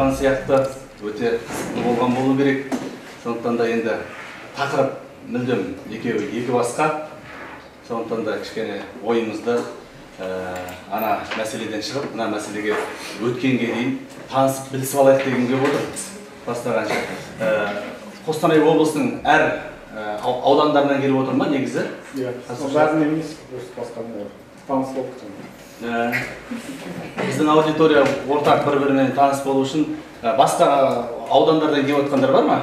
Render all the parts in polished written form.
ұққан сияқты өте қызықты болған болу керек. Сондықтан да енді тақырып мүлдем екі басқа. Сондықтан да кішкене ойымызды ана мәселеден шығып, мына мәселеге өткенге дейін танысып білісіп алайық дегенге отырмыз. Бастағанша. Қостанай облысының әр аудандарынан келіп отыр ма негізі? Иә, бәрін емес, басқаны таныс болып тұрмын. Біздің аудитория ортақ бір-бірімен таныс болу үшін басқа аудандардан келіп отқандар бар ма?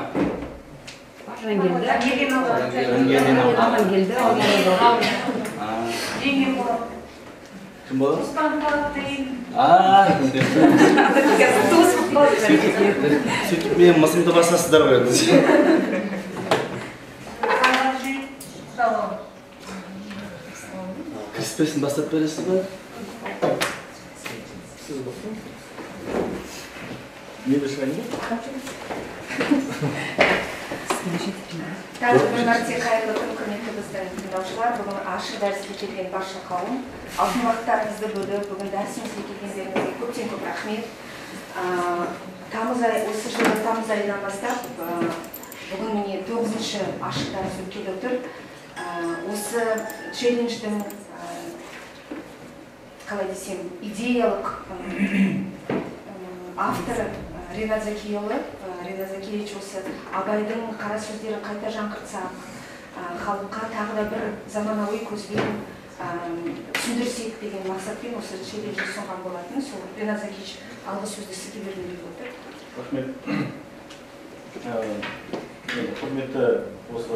Кім болады? Сөйтіп мен мысымды басасыздар ғой. Кіріспесін бастап бересіз ба? Сіз болсын. Не де шығайын ба? Тағы бір мәрте қайырлы күн, құрметті біздің тыңдаушылар. Бүгін ашық дәріске келген барша қауым. Алтын уақыттарыңызды бөліп, бүгін дәрісімізге келгендеріңізге көптен көп рахмет. Осы жылы тамыз айынан бастап, бүгін міне 9-шы ашық дәріс өткелі отыр. Осы челлендждің, қалай десем, идеялық авторы Ренат Закиевич, Ренат Закиевич осы Абайдың қара сөздерін қайта жаңғыртсақ, халыққа тағы да бір заманауи көзбен түсіндірсек деген мақсатпен осы челленджді ұсынған болатын. Сол Ренат Закиевич алғы сөзді сізге бергім келіп отыр. Рахмет. Құрметті осы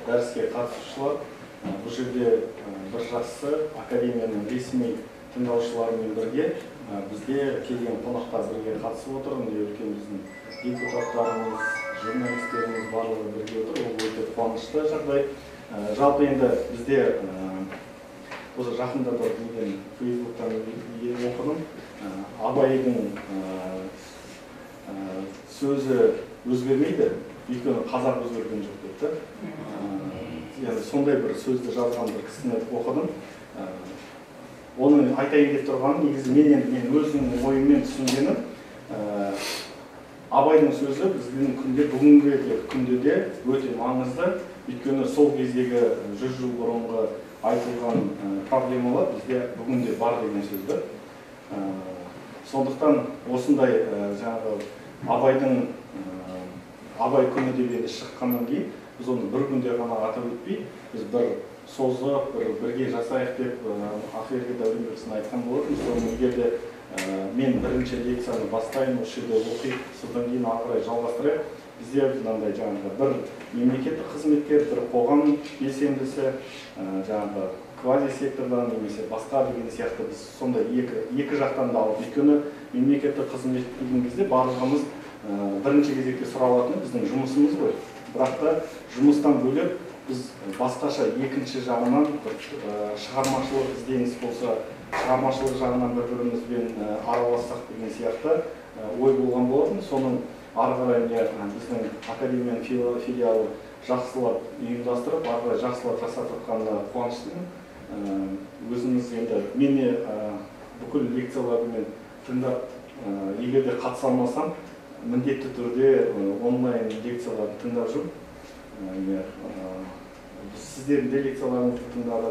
дәріске қатысушылар, бұл жерде бір жақсы академияның ресми тыңдаушыларымен бірге бізде келген қонақтар бірге қатысып отыр. Үлкен біздің депутаттарымыз, журналистеріміз барлығы бірге отыр. Ол өте қуанышты жағдай. Жалпы енді бізде осы жақында да деген Фейсбуктан оқыдым. Абайдың сөзі өзгермейді, өйткені қазақ өзгерген жоқ депті. Сондай бір сөзді жазған бір кісіні оқыдым. Оның айтайын деп тұрғаны, негізі мен өзімнің ойыммен түсінгенім, Абайдың сөзі біздің бүгінгі күнде де өте маңызды. Өйткені сол кездегі 100 жыл бұрынғы айтылған проблемалар бізде бүгінде бар деген сөзді. Сондықтан осындай жаңағы Абай күні деп шыққаннан кейін, біз оны бір күнде ғана атап өтпей, біз бір созып, бірге жасайық деп ақерге дәуренбексін айтқан болатын. Соның егерде мен бірінші лекцияны бастайын, осы жерде оқиық, содан кейін ағырай жалғастырайық. Бізде мынандай жаңағы бір мемлекеттік қызметкер, бір қоғам белсендісі, жаңағы квази сектордан немесе басқа деген сияқты біз сондай екі жақтан да алып, өйткені мемлекеттік қызмет деген кезде барлығымыз бірінші кезекте сұралатыны біздің жұмысымыз ғой. Бірақ та жұмыстан бөлек біз басқаша екінші жағынан шығармашылық ізденіс болса, шығармашылық жағынан бір-бірімізбен аралассақ деген сияқты ой болған болатын. Соның ары қарай біздің академияның филиалы жақсылап ұйымдастырып, ары қарай жақсылап жасап жатқанына қуаныштымын. Өзіміз енді мені бүкіл лекцияларымен тыңдап, егер де қатыса алмасам, міндетті түрде онлайн лекцияларды тыңдап жүрмін. Сіздердің де лекцияларыңызды тыңдап,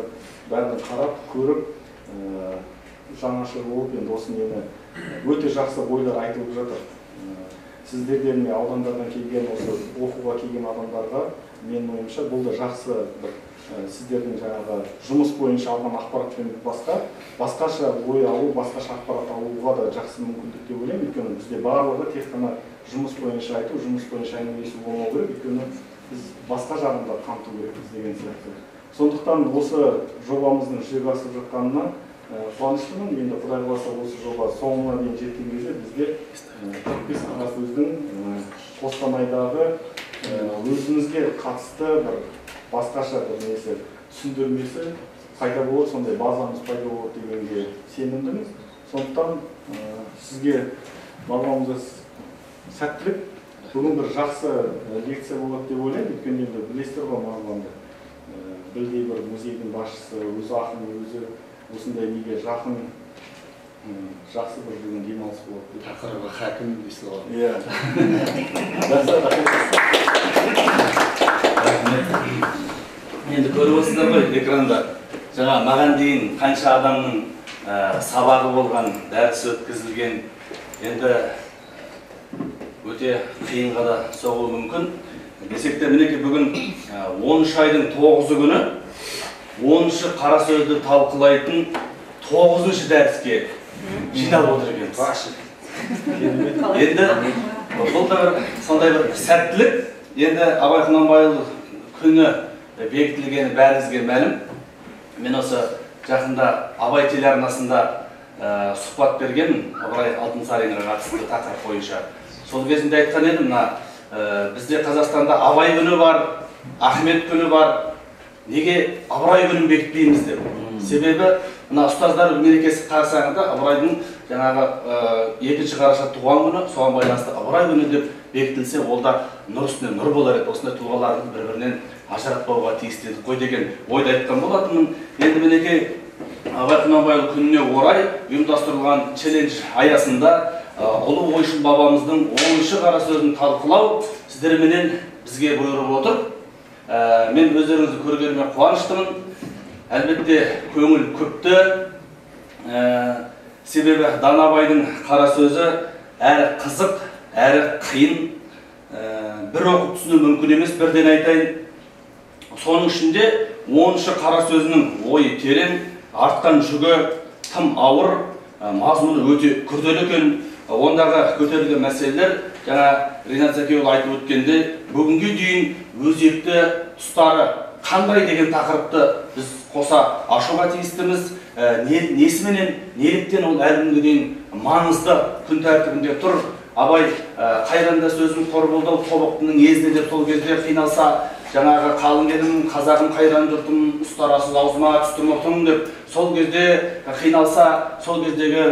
бәрін қарап, көріп, жаңашыл болып, енді осы мені өте жақсы ойлар айтылып жатыр. Сіздерден аудандардан келген, осы оқуға келген адамдарға менің ойымша бұл да жақсы бір сіздердің жаңағы жұмыс бойынша алған ақпаратпен басқаша ой алу, басқаша ақпарат алуға да жақсы мүмкіндік деп ойлаймын. Өйткені бізде барлығы тек қана жұмыс бойынша айту, жұмыс бойынша әңгімелесу болмау керек. Өйткені біз басқа жағында қамту керекпіз деген сияқты. Сондықтан осы жобамыздың жүзеге асып жатқанына қуаныштымын. Енді Құдай қаласа осы жоба соңына дейін жеткен кезде бізде 45 қағаз сөздің Қостанайдағы өзімізге қатысты бір басқаша бір несі түсіндірмесі пайда болады, сондай базамыз пайда болады дегенге сенімдіміз. Сондықтан сізге барлығымызға сәттілік. Бүгін бір жақсы лекция болады деп ойлаймын. Өйткені енді білесіздер ғой, Марғұланды білдей бір музейдің басшысы, өзі ақын, өзі осындай неге жақын жақсы бір бүгін демалыс болады деп. Тақырыбы хакім дейсіз ғой. Иә. Жақсы, рахмет. Енді көріп отырсыздар ғой экранда. Жаңа маған дейін қанша адамның сабағы болған, дәріс өткізілген, енді өте қиынға да соғуы мүмкін. Десек те мінекей бүгін 13 айдың 9 күні 10-шы қара сөзді талқылайтын 9-шы дәріске жиналып отыр екенбіз. Енді бұл да сондай бір сәттілік. Енді Абай Құнанбайұлы күні бекітілгені бәріңізге мәлім. Мен осы жақында Абай телеарнасында сұхбат бергенмін Ыбырай Алтынсаринға қатысты тақырып бойынша. Сол кезінде айтқан едім, бізде Қазақстанда Абай күні бар, Ахмет күні бар. Неге Ыбырай күнін бекітпейміз деп. Себебі мына ұстаздар мерекесі қарсаңында Ыбырайдың жаңағы 2 қараша туған күні, соған байланысты Ыбырай күні деп бекітілсе, ол да нұр үстіне нұр болар еді. Осындай тұлғалардың бір-бірінен ажыратпауға тиісті едік қой деген ойды айтқан болатынмын. Енді мінекей Абай Құнанбайұлы күніне орай ұйымдастырылған челлендж аясында ұлы ойшыл бабамыздың 10-шы қара сөзін талқылау сіздерменен бізге бұйырып отыр. Мен өздеріңізді көргеніме қуаныштымын. Әлбетте көңіл көпті. Себебі Данабайдың қара сөзі әрі қызық, әрі қиын. Бір оқып түсіну мүмкін емес, бірден айтайын. Соның ішінде 10-шы қара сөзінің ойы терең, артқан жүгі тым ауыр, мазмұны өте күрделі екен. Ондағы көтерілген мәселелер, жаңа Ринат Зәкиұлы айтып өткенде, бүгінге дейін өзекті тұстары қандай деген тақырыпты біз қоса ашуға тиістіміз. Несіменен, неліктен ол әлі күнге дейін маңызды күн тәртібінде тұр. Абай қайранда сөзін қор болдау тобықтының езіне деп сол кезде қиналса, жаңағы қалың елім, қазағым қайран жұртым, ұстарасыз аузыма түсті мұртым деп сол кезде қиналса, сол кездегі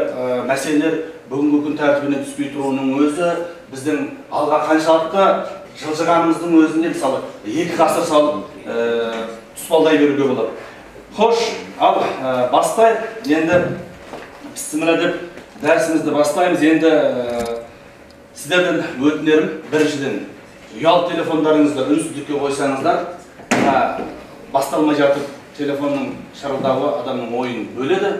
мәселелер бүгінгі күн тәртібіне түспей тұруының өзі біздің алға қаншалықты жылжығанымыздың өзінде мысалы 2 ғасыр салып тұспалдай беруге болады. Хош, ал бастайық. Енді бісміллә деп дәрісімізді бастаймыз. Енді сіздерден өтінерім біріншіден ұялы телефондарыңызды үнсіздікке қойсаңыздар, басталмай жатып телефонның шырылдауы адамның ойын бөледі.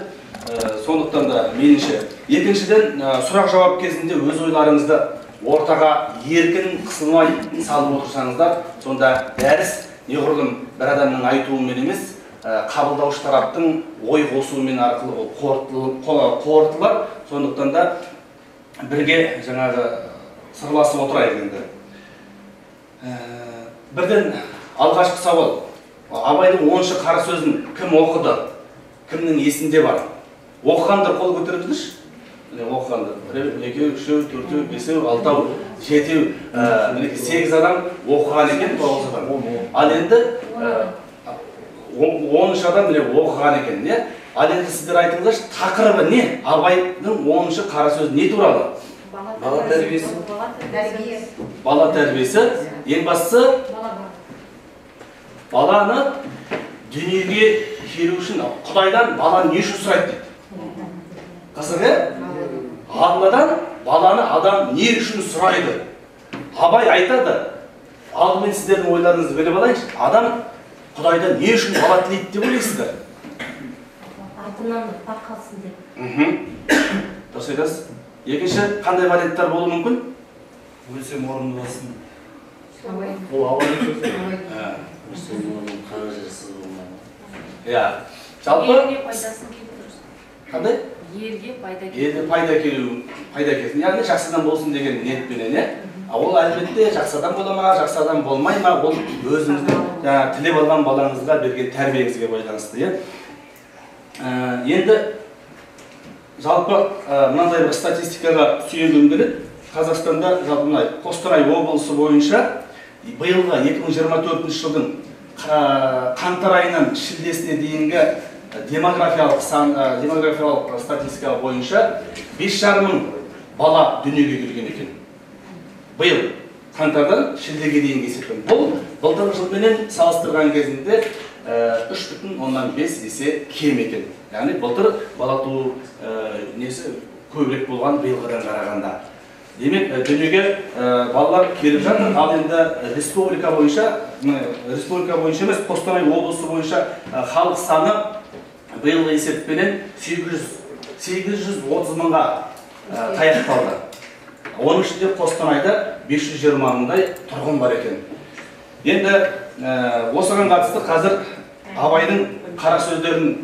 Сондықтан да меніңше. Екіншіден, сұрақ жауап кезінде өз ойларыңызды ортаға еркін қысылмай салып отырсаңыздар, сонда дәріс неғұрлым бір адамның айтуымен емес, қабылдаушы тараптың ой қосуымен арқылы қорытылар. Сондықтан да бірге жаңағы сырласып отырайық енді. Бірден алғашқы сауал. Абайдың 10-шы қара сөзін кім оқыды? Кімнің есінде бар? Оқығандар қол көтеріңіздерші. Оқығандар. 1, 2, 3, 4, 5, 6, 7, 8 адам оқыған екен, 9 адам. Ал енді 10 адам оқыған екен. Ал енді сіздер айтыңыздаршы, тақырыбы не? Абайдың 10-шы қара сөзі не туралы? Бала тәрбиесі. Бала тәрбиесі. Ең бастысы баланы дүниеге келу үшін Құдайдан баланы не үшін сұрайды дейді. Қызық, Алладан баланы адам не үшін сұрайды? Абай айтады. Алдымен сіздердің ойларыңызды біліп алайыншы. Адам Құдайдан не үшін бала тілейді деп ойлайсыздар? Артынан бақалсын деп. Дұрыс айтасыз. Екінші, қандай варианттар болуы мүмкін? Өлсем орынды басын. Ол Абайдың сөзі. Өлсем орынды қара жерсіз болмайды. Иә. Жалпы Елге пайдасын келтіріп. қандай? Елге пайда Елге пайда келсін. Яғни жақсы адам болсын деген ниетпенен, ол әлбетте жақсы адам бола ма, жақсы адам болмай ма, ол өзіңіздің тілеп алған балаңызға берген тәрбиеңізге байланысты. Енді жалпы мынандай бір статистикаға сүйенгім келеді. Қазақстанда жалпы Қостанай облысы бойынша биылғы 2024 жылдың қаңтар айынан шілдесіне дейінгі демографиялық статистика бойынша 5,5 мың бала дүниеге келген екен. Биыл қаңтардан шілдеге дейінгі есеппен. Бұл былтырғы жылменен салыстырған кезінде 3,5 есе кем екен. Яғни былтыр бала туу несі көбірек болған биылғыдан қарағанда. Демек, дүниеге балалар келіп жатыр, ал енді республика бойынша емес, Қостанай облысы бойынша халық саны биылғы есеппенен 830 мыңға таяқталды. Оның ішінде Қостанайда 520 мыңдай тұрғын бар екен. Енді осыған қатысты қазір Абайдың қара сөздерін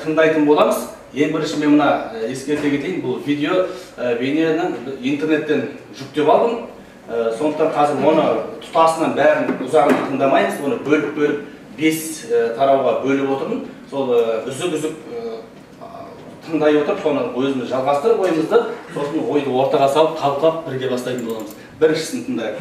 тыңдайтын боламыз. Ең бірінші мен мына ескерте кетейін, бұл видео бейнені интернеттен жүктеп алдым. Сондықтан қазір оны тұтасынан бәрін ұзағын тыңдамаймыз, оны бөліп 5 тарауға бөліп отырмын. Сол үзік тыңдай отырып, соны өзіміз жалғастырып ойымызды, сосын ойды ортаға салып, талқылап бірге бастайтын боламыз. Біріншісін тыңдайық.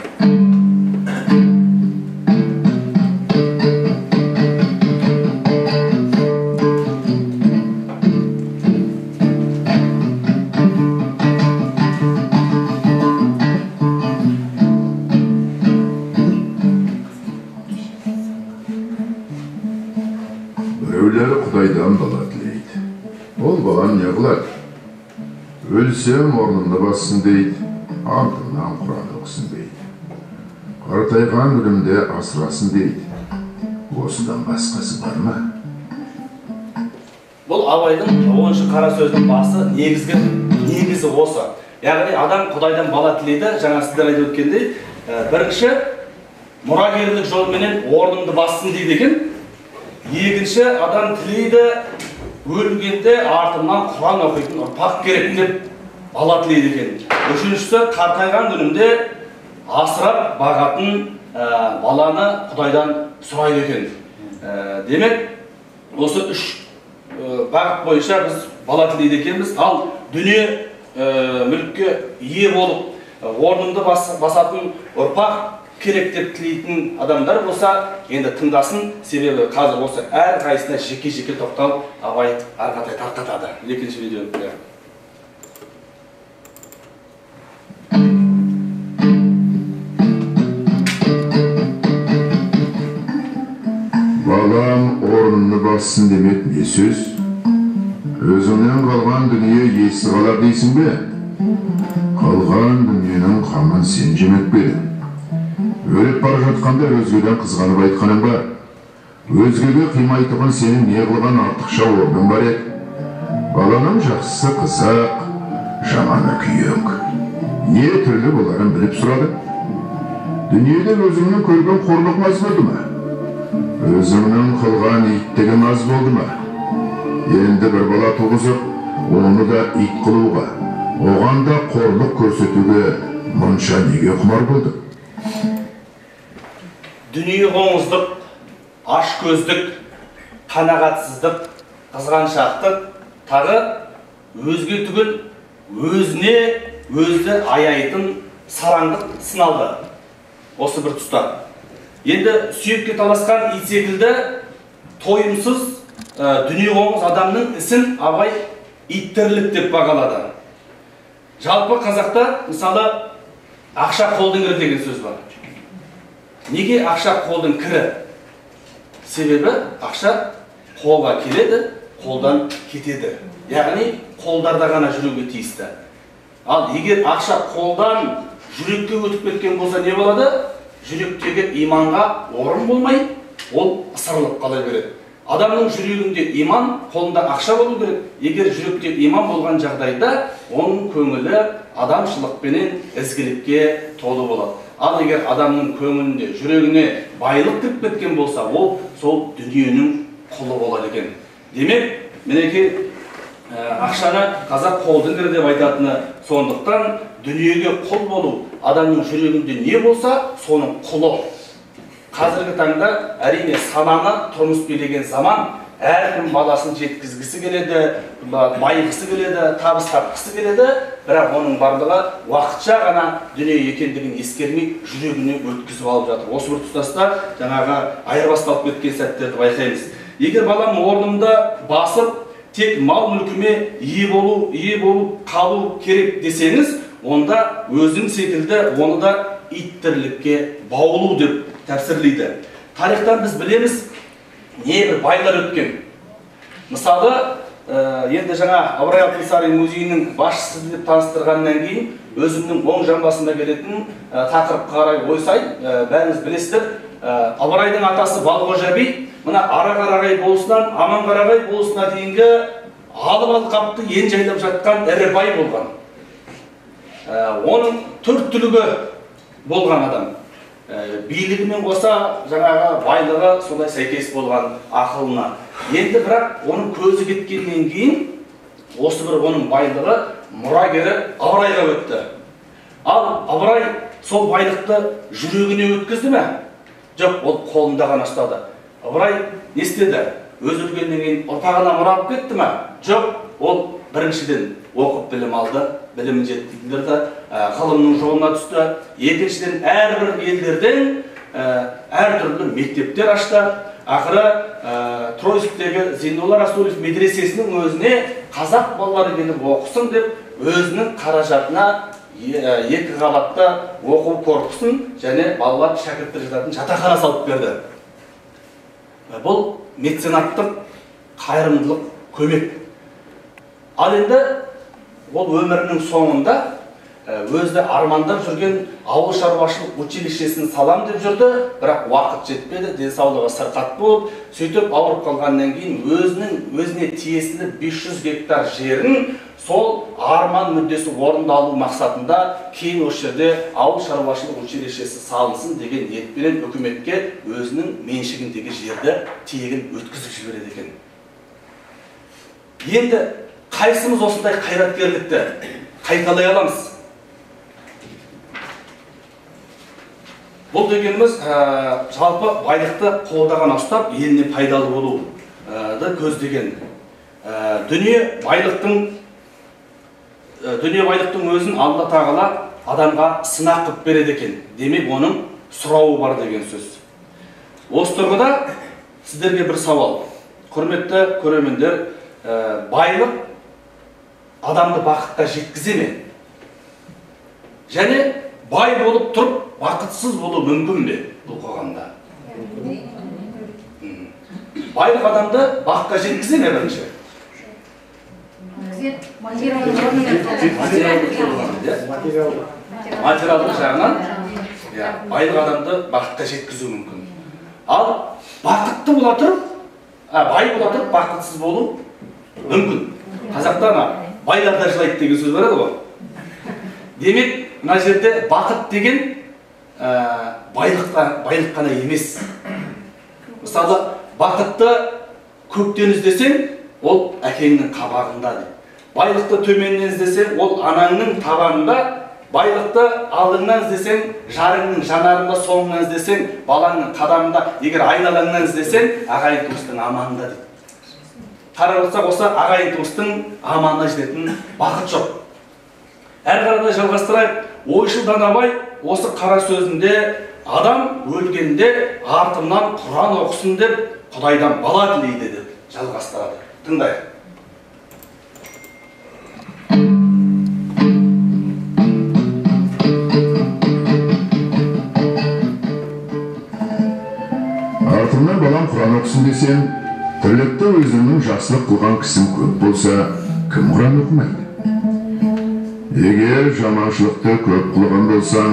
Біреулері Құдайдан бала тілейді. Ол баланы не қылады? Өлсем орнымды бассын дейді, артымнан Құран оқысын дейді. Қартайған күнімде асырасын дейді. Осыдан басқасы бар ма? Бұл Абайдың 10-шы қара сөздің басы негізі осы. Яғни адам Құдайдан бала тілейді, жаңа сіздер айтып өткендей, бірінші мұрагерлік жолменен орнымды бассын дейді екен. Екінші адам тілейді, өлгенде артымнан Құран оқитын ұрпақ керек деп бала тілейді екен. Үшіншісі қартайған күнімде асырап бағатын баланы Құдайдан сұрайды екен. Демек, осы 3 бағыт бойынша біз бала тілейді екенбіз. Ал дүние мүлікке ие болып, орнымды басатын ұрпақ керек деп тілейтін адамдар болса, енді тыңдасын, себебі қазір осы әр қайсына жеке-жеке тоқталып, Абай арқатай тарқатады. Екінші видеоны. Балам орнымды бассын демек не сөз? Өзіңнен қалған дүние есі қалар дейсің бе? Қалған дүниенің қамын сен жемек пе? Өліп бара жатқанда өзгеден қызғанып айтқаның ба? Өзгеге қимайтұғын сенің не қылған артықша орның бар еді? Баланың жақсысы қызық, жаманы күйек. Не түрлі боларын біліп сұрады? Дүниеде өзіңнің көрген қорлығың аз болды ма? Өзіңнің қылған иттігің аз болды ма? Енді бір бала туғызып, оны да ит қылуға, оған да қорлық көрсетуге мұнша неге құмар болды? Дүние қоңыздық, ашкөздік, қанағатсыздық, қызғаншақтық, тағы өзге түгіл өзіне өзді аяйтын сараңдық сыналды. Осы бір тұста. Енді сүйекке таласқан ит секілді тойымсыз дүние қоңыз адамның ісін Абай иттірлік деп бағалады. Жалпы қазақта мысалы ақша қолдың кірі деген сөз бар. Неге ақша қолдың кірі? Себебі ақша қолға келеді, қолдан кетеді. Яғни қолдарда ғана жүруге тиісті. Ал егер ақша қолдан жүрекке өтіп кеткен болса не болады? Жүректегі иманға орын болмай, ол ысырылып қала береді. Адамның жүрегінде иман, қолында ақша болу керек. Егер жүректе иман болған жағдайда, оның көңілі адамшылықпенен ізгілікке толы болады. Ал егер адамның көңілінде, жүрегіне байлық кіріп кеткен болса, ол сол дүниенің құлы болады екен. Демек, мінекей ақшаны қазақ қолдың кірі деп айтатыны сондықтан дүниеге құл болу, адамның жүрегінде не болса, соның құлы. Қазіргі таңда әрине сананы тұрмыс билеген заман, әркім баласын жеткізгісі келеді, байығысы келеді, табыс тапқысы келеді, бірақ оның барлығы уақытша ғана дүние екендігін ескермей жүрегіне өткізіп алып жатыр. Осы бір тұстаста жаңағы айырбасталып кеткен сәттерді байқаймыз. Егер балам орнымда басып, тек мал мүлкіме ие болып қалу керек десеңіз, онда өзің секілді оны да ит тірлікке баулу деп тәпсірлейді. Тарихтан біз білеміз, небір байлар өткен. Мысалы, енді жаңа Ыбырай Алтынсарин музейінің басшысы деп таныстырғаннан кейін өзімнің оң жамбасында келетін тақырыпқа қарай ойсай, бәріңіз білесіздер, Ыбырайдың атасы Балғожа би мына Ара-Қарағай болысынан Аман-Қарағай болысына дейінгі алып алқапты ен жайлап жатқан ірі бай болған. Оның төрт түлігі болған адам. Билігімен қоса жаңағы байлығы солай сәйкес болған ақылына. Енді бірақ оның көзі кеткеннен кейін осы бір оның байлығы мұрагері Ыбырайға өтті. Ал Ыбырай сол байлықты жүрегіне өткізді ме? Жоқ, ол қолында ғана ұстады. Ыбырай не істеді? Өз өлгеннен кейін ұрпағына мұра алып кетті ме? Жоқ, ол біріншіден оқып білім алды, білімін жетілдірді, ғылымның жолына түсті. Екіншіден әрбір елдерден әртүрлі мектептер ашты. Ақыры Тройскідегі Зейнолла Расулов медресесінің өзіне қазақ балалары келіп оқысын деп өзінің қаражатына 2 қабатты оқу корпусын және балалар шәкірттер жататын жатақхана салып берді. Бұл меценаттық қайырымдылық көмек. Ал енді ол өмірінің соңында өзі армандап жүрген ауыл шаруашылық училищесін салам деп жүрді, бірақ уақыт жетпеді, денсаулығы сырқат болып, сөйтіп ауырып қалғаннан кейін өзіне тиесілі 500 гектар жерін сол арман мүддесі орындалу мақсатында кейін осы жерде ауыл шаруашылық училищесі салынсын деген ниетпенен үкіметке өзінің меншігіндегі жерді тегін өткізіп жібереді екен. Енді қайсымыз осындай қайраткерлікті қайталай аламыз? Бұл дегеніміз жалпы байлықты қолдаған ұстап, еліне пайдалы болуды көздеген. Дүние байлықтың өзін Алла тағала адамға сынақ қылып береді екен. Демек, оның сұрауы бар деген сөз. Осы тұрғыда сіздерге бір сауал. Құрметті көрермендер, байлық адамды бақытқа жеткізе ме? Және бай болып тұрып, бақытсыз болу мүмкін бе бұл қоғамда? Байлық адамды бақытқа жеткізе ме бірінші? Материалдық жағынан байлық адамды бақытқа жеткізу мүмкін. Ал бақытты бола тұрып, бай бола тұрып, бақытсыз болу мүмкін. Қазақта байларда жылайды деген сөз бар еді ғой. Демек, мына жерде бақыт деген байлық қана емес. Мысалы, бақытты көктен іздесең, ол әкеңнің қабағында дейді. Байлықты төменнен іздесең, ол анаңның табанында. Байлықты алдыңнан іздесең, жарыңның жанарында, соңынан іздесең, балаңның қадамында. Егер айналаңнан іздесең, ағайын туыстың аманында дейді. Қарап отырсақ, осы ағайын туыстың аманына жететін бақыт жоқ. Әр қарада жалғастырайық. Ойшыл Данабай осы қара сөзінде адам өлгенде артымнан Құран оқысын деп Құдайдан бала тілейді деп жалғастырады. Тыңдайық. Артымнан балам Құран оқысын десем, тірлікті өзінің жақсылық қылған кісім көп болса, кім Құран оқымайды? Егер жаманшылықты көп қылған болсаң,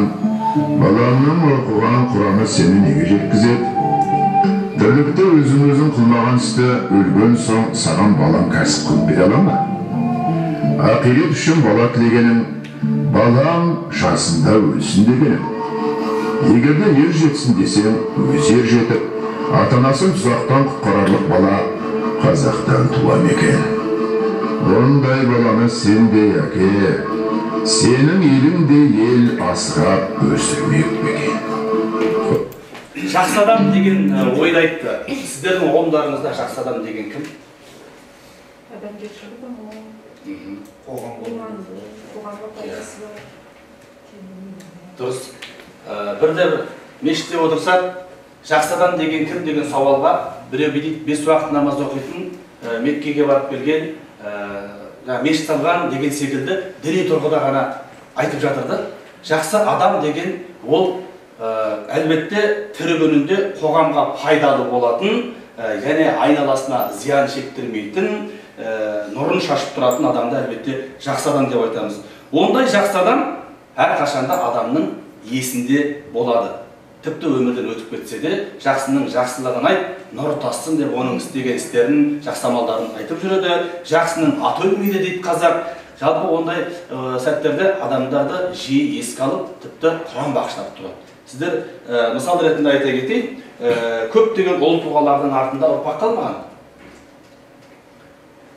баламның оқыған Құраны сені неге жеткізеді? Тірлікті өзің қылмаған істі өлген соң саған балам кәсіп қылып бере ала ма? Ақирет үшін бала тілегенің, балам жасында өлсін дегенің. Егерде ер жетсін десең, өз ер жетіп, ата-анасын тұзақтан құтқарарлық бала қазақтан туа ма екен? Ондай баланы сендей әке, сенің еліңдей ел асырап өсірмек пе екен? Жақсы адам деген ойды айтты. Сіздердің ұғымдарыңызда жақсы адам деген кім? Дұрыс. Бірде-бір мешітте отырсақ, жақсы адам деген кім деген сауалға біреу дейді 5 уақыт намаз оқитын, Меккеге барып келген, мешіт салған деген секілді діни тұрғыда ғана айтып жатырды. Жақсы адам деген ол әлбетте тірі күнінде қоғамға пайдалы болатын, және айналасына зиян шектірмейтін, нұрын шашып тұратын адамды әлбетте жақсы адам деп айтамыз. Ондай жақсы адам әрқашанда адамның есінде болады. Тіпті өмірден өтіп кетсе де, жақсының жақсылығын айт, нұр тассын деп оның істеген істерін, жақсы амалдарын айтып жүреді. Жақсының аты өлмейді дейді қазақ. Жалпы ондай сәттерде адамдарды жиі еске алып, тіпті Құран бағыштап тұрады. Сіздер мысал ретінде айта кетейін, көптеген ұлы тұлғалардың артында ұрпақ қалмаған.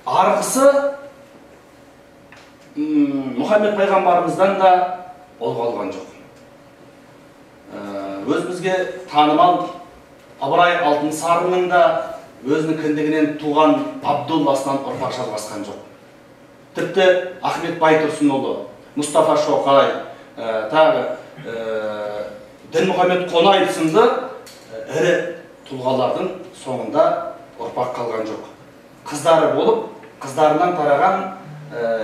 Арғысы Мұхаммед пайғамбарымыздан да ұл қалған жоқ. Өзімізге танымал Ыбырай Алтынсариннің да өзінің кіндігінен туған Абдулласынан ұрпақ жалғасқан жоқ. Тіпті Ахмет Байтұрсынұлы, Мұстафа Шоқай, тағы Дінмұхаммед Қонаев сынды ірі тұлғалардың соңында ұрпақ қалған жоқ. Қыздары болып, қыздарынан тараған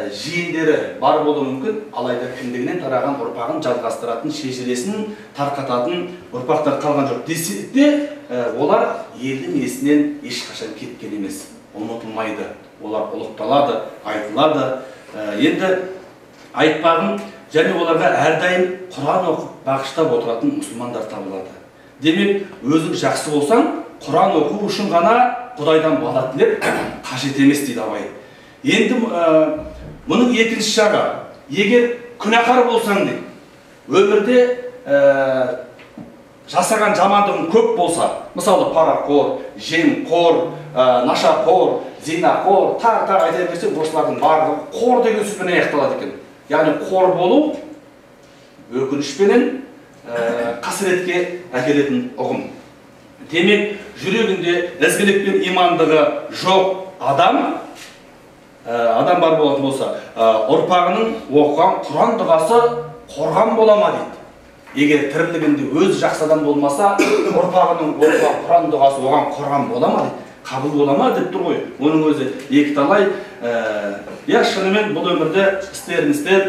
жиендері бар болуы мүмкін, алайда кіндігінен тараған ұрпағын жалғастыратын, шежіресін тарқататын ұрпақтар қалған жоқ. Десе де, олар елдің есінен ешқашан кеткен емес, ұмытылмайды. Олар ұлықталады, айтылады. Енді айтпағын және оларға әрдайым Құран оқып бағыштап отыратын мұсылмандар табылады. Демек, өзің жақсы болсаң, Құран оқу үшін ғана Құдайдан бала тілеп қажет емес дейді абай. Енді мұның екінші жағы, егер күнәһар болсаң дейді, өмірде жасаған жамандығың көп болса, мысалы парақор, жемқор, нашақор, зинақор, тағы айта берсек, осылардың барлығы қор деген сөзбен аяқталады екен. Яғни қор болу өкінішпенен қасіретке әкелетін ұғым. Демек, жүрегінде ізгілік пен имандығы жоқ адам бар болатын болса, ұрпағының оқыған Құран дұғасы қорған бола ма дейді. Егер тірлігінде өз жақсы адам болмаса, ұрпағының оқыған Құран дұғасы оған қорған бола ма дейді. Қабыл бола ма деп тұр ғой. Оның өзі екі талай. Шынымен бұл өмірде істер,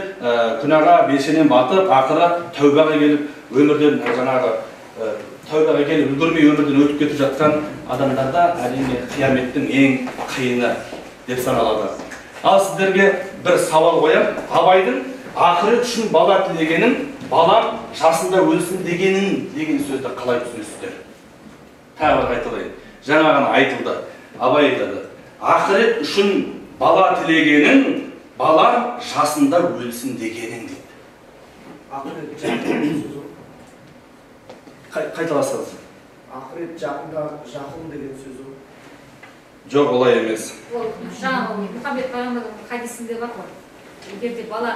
күнәға белшеден батып, ақыры тәубаға келіп, өмірден тәубаға келіп, үлгермей өмірден өтіп кетіп жатқан адамдарда әрине қияметтің ең қиыны деп саналады. Ал сіздерге бір сауал қоям. Абайдың ақырет үшін бала тілегенін, балам жасында өлсін деген сөзді қалай түсінесіздер? Тағы айтылайын. Жаңа ғана айтылды. Абай айтады. Ақырет үшін бала тілегенін, балам жасында өлсін дегенің дейді. Ақырет жақын сөз ол. Қайталасаңыз. Ақырет жақын деген сөз ол. Жоқ, олай емес. Ол жаңағы Мұхаммед пайғамбардың хадисінде бар ғой. Егер де бала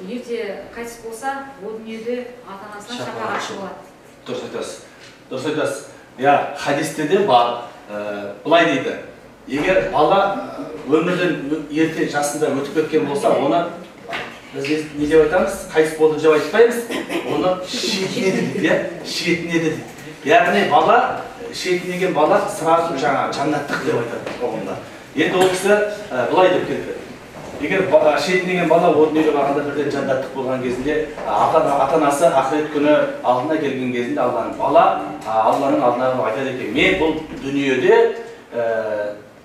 ерте қайтыс болса, ол дүниеде ата-анасына шапағатшы болады. Дұрыс айтасыз. Хадисте де бар. Былай дейді. Егер бала өмірден ерте жасында өтіп кеткен болса, оны біз не деп айтамыз? Қайтыс болды деп айтпаймыз. Оны шетінеді дейді. Шетінеді дейді. Яғни бала шетінеген бала сразу жаннаттық деп айтады оғында. Енді ол кісі былай деп келді. Егер шетінеген бала о дүниеге барғанда бірден жаннаттық болған кезінде, ата-анасы ақырет күні алдына келген кезінде Алланың алдына айтады екен, мен бұл дүниеде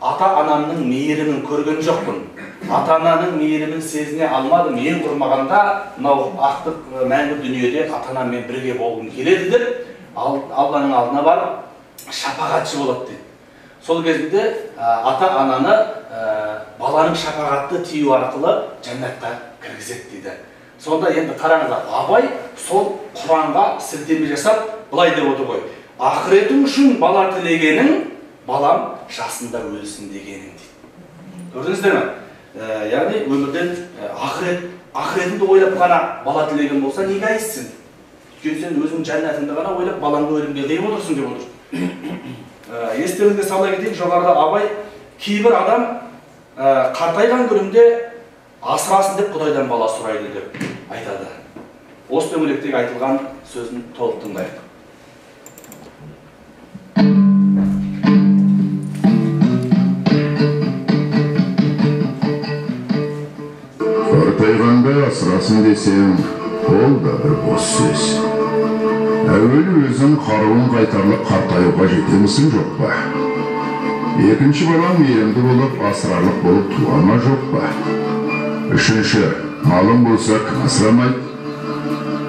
ата-анамның мейірімін көрген жоқпын. Ата-ананың мейірімін сезіне алмадым. Ең құрмағанда мынау ақтық мәңгі дүниеде ата-анаммен бірге болғым келеді деп, Алланың алдына барып шапағатшы болады дейді. Сол кезінде ата-ананы баланың шапағатты тию арқылы жаннатқа кіргізеді дейді. Сонда енді қараңыздар, Абай сол Құранға сілтеме жасап былай деп отыр ғой. Ақыретің үшін бала тілегенің, балам жасында өлсін дегенің дейді. Көрдіңіздер ме? Яғни өмірден ақыретіңді ойлап ғана бала тілеген болса, неге айтсын? Өйткені сен өзің жаннатыңды ғана ойлап, балаңды өлімге қиып отырсың деп отыр. Естеріңізге сала кетейік, жоғарыда Абай кейбір адам қартайған күнінде асырасын деп Құдайдан бала сұрайды деп айтады. Осы дөңгелектегі айтылған сөзін толық тыңдайық. Қартайғанда асырасын десең, ол да бір бос сөз. Әуелі өзің қаруын қайтарлық қартаюға жетемісің жоқ па? Екінші балаң мейірімді болып, асырарлық болып туған ма жоқ па? Үшінші, малың болса кім асырамайды?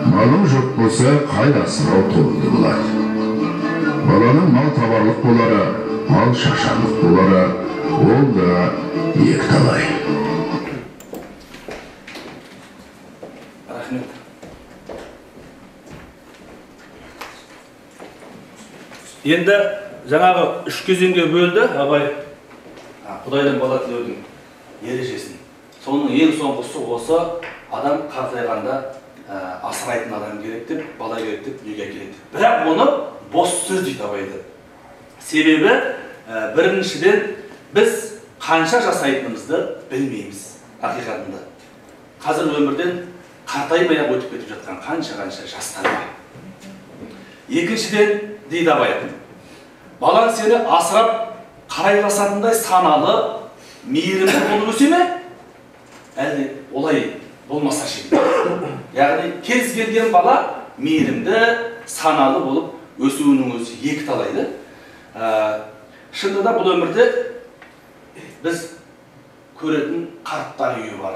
Малың жоқ болса қай асырау толымды болады? Баланың мал табарлық болары, мал шашарлық болары, ол да екі талай. Рахмет. Енді жаңағы үш кезеңге бөлді абай Құдайдан бала тілеудің ережесін. Соның ең соңғысы осы адам қартайғанда асырайтын адам керек деп, бала керек деп дүниеге әкеледі. Бірақ оны бос сөз дейді абайды. Себебі біріншіден біз қанша жасайтынымызды білмейміз ақиқатында. Қазір өмірден қартаймай-ақ өтіп кетіп жатқан қанша жастар бар. Екіншіден дейді абай, балаң сені асырап қарайласатындай саналы, мейірімді болып өсе ме? Әлде олай болмаса ше. Яғни кез келген бала мейірімді, саналы болып өсуінің өзі екі талайды. Шынында бұл өмірде біз көретін қарттар үйі бар.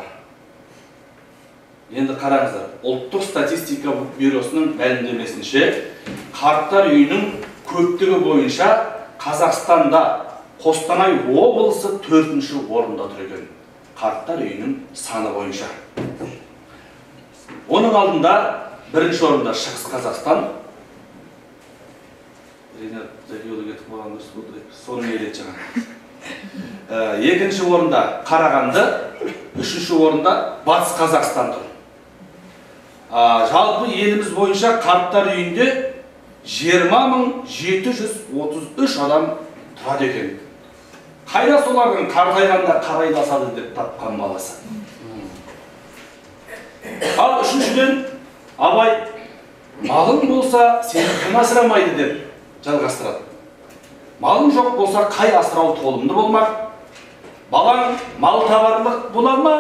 Енді қараңыздар, ұлттық статистика бюросының мәлімдемесінше, қарттар үйінің көптігі бойынша Қазақстанда Қостанай облысы 4-ші орында тұр екен. Қарттар үйінің саны бойынша. Оның алдында 1-ші орында Шығыс Қазақстан. Соның елет жаңа. 2-ші орында Қарағанды, 3-ші орында Батыс Қазақстан тұр. Жалпы еліміз бойынша қарттар үйінде 20.733 адам тұрады екен. Қайда солардың қартайғанда қарайласады деп тапқан баласы. Ал үшіншіден абай малың болса сені кім асырамайды деп жалғастырады. Малың жоқ болса қай асырау толымды болмақ? Балаң мал табарлық болады ма,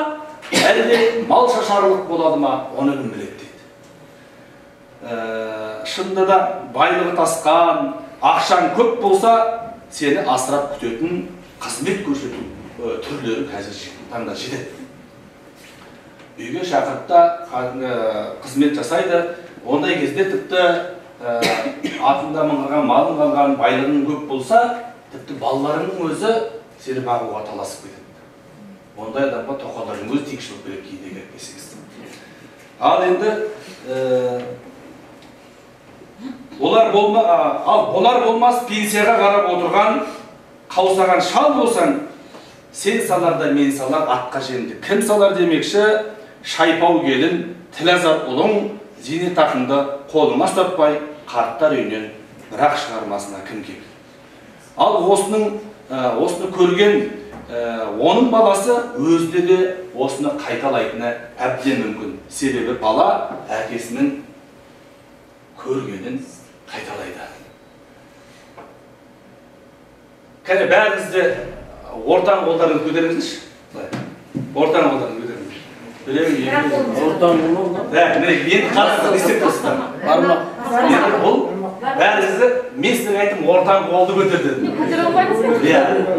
әлде мал шашарлық болады ма, оны кім біледі дейді. Шынында да байлығы тасқан, ақшаң көп болса, сені асырап күтетін, қызмет көрсету түрлері қазір таңда жетеді. Үйге шақыртта қызмет жасайды, ондай кезде тіпті атында мыңғырған, малың қалған, байлығың көп болса, тіпті балаларының өзі сені бағуға таласып кетеді. Ондай адамға тоқалардың өзі текшілік керек кейде керек десеңіз. Ал енді болар болмас пенсияға қарап отырған қаусаған шал болсаң, сен салар да мен салар атқа жемді. Кім салар демекші, шайпау келін, тілазар ұлың, зейнетақыңды қолыңа ұстатпай, қарттар үйінен бірақ шығармасына кім кеп. Ал осыны көрген оның баласы өзде де осыны қайталайтыны әбден мүмкін. Себебі бала әкесінің көргенін қайталайды. Кәне бәріңізде ортаң қолдарыңызды көтеріңізші. Ортаң қолдарыңызды көтеріңіз. Ортаң қолдарыңызды? Енді қазір істеп тұрсыздар. Бұл бәріңізді мен сіздің айтым ортаң қолды көтер дедім.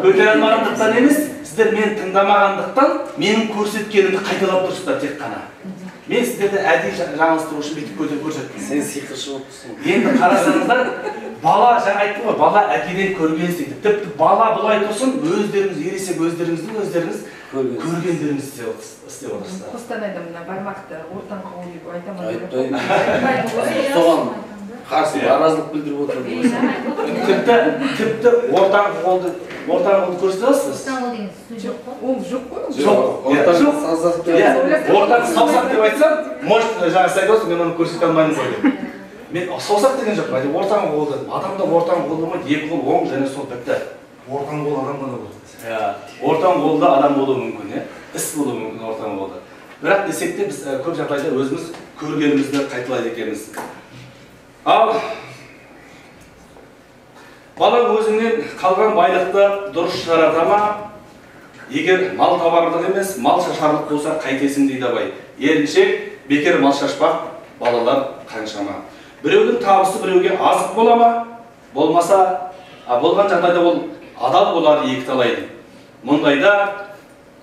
Көтере алмағандықтан емес, сіздер мені тыңдамағандықтан менің көрсеткенімді қайталап тұрсыздар тек қана. Мен сіздерді әдейі жаңылыстыру үшін бүйтіп көрсеттім. Сен сиқыршы болыпсың. Енді қарасаңыздар, бала жаңа айттым ғой, бала әкеден көрген секілді. Тіпті бала бұлай тұрсын, өздеріңіз ересек өздеріңіз көргендеріңіз істеп отырсыздар. Қостанайда мына бармақты ортаң қол деп айтамын. Соған қарсы наразылық білдіріп отыр. Тіпті ортаң қолды көрсете аласыз? Ол жоқ қой? Жоқ. Ортаң саусақ деп айтсам, может жаңа сіз айтып отырсыз, мен оны көрсете алмаймын ғой деп. Мен саусақ деген жоқ, ортаң қолды. Адамда ортаң қол болмайды, екі қол оң және сол бітті. Ортаң қол адам ғана болады. Ортаң қолда адам болуы мүмкін, іс болуы мүмкін ортаң қолда. Бірақ десек те біз көп жағдайда өзіміз көргенімізді қайталайды екенбіз. Ал бала өзіңнен қалған байлықты дұрыс жарата ма? Егер мал табарлық емес, мал шашарлық болса қайтесің дейді абай. Еріншек, бекер мал шашпақ, балалар қаншама. Біреудің табысы біреуге азық бола ма? Болмаса, болған жағдайда ол адал болар екі талайды. Мұндайда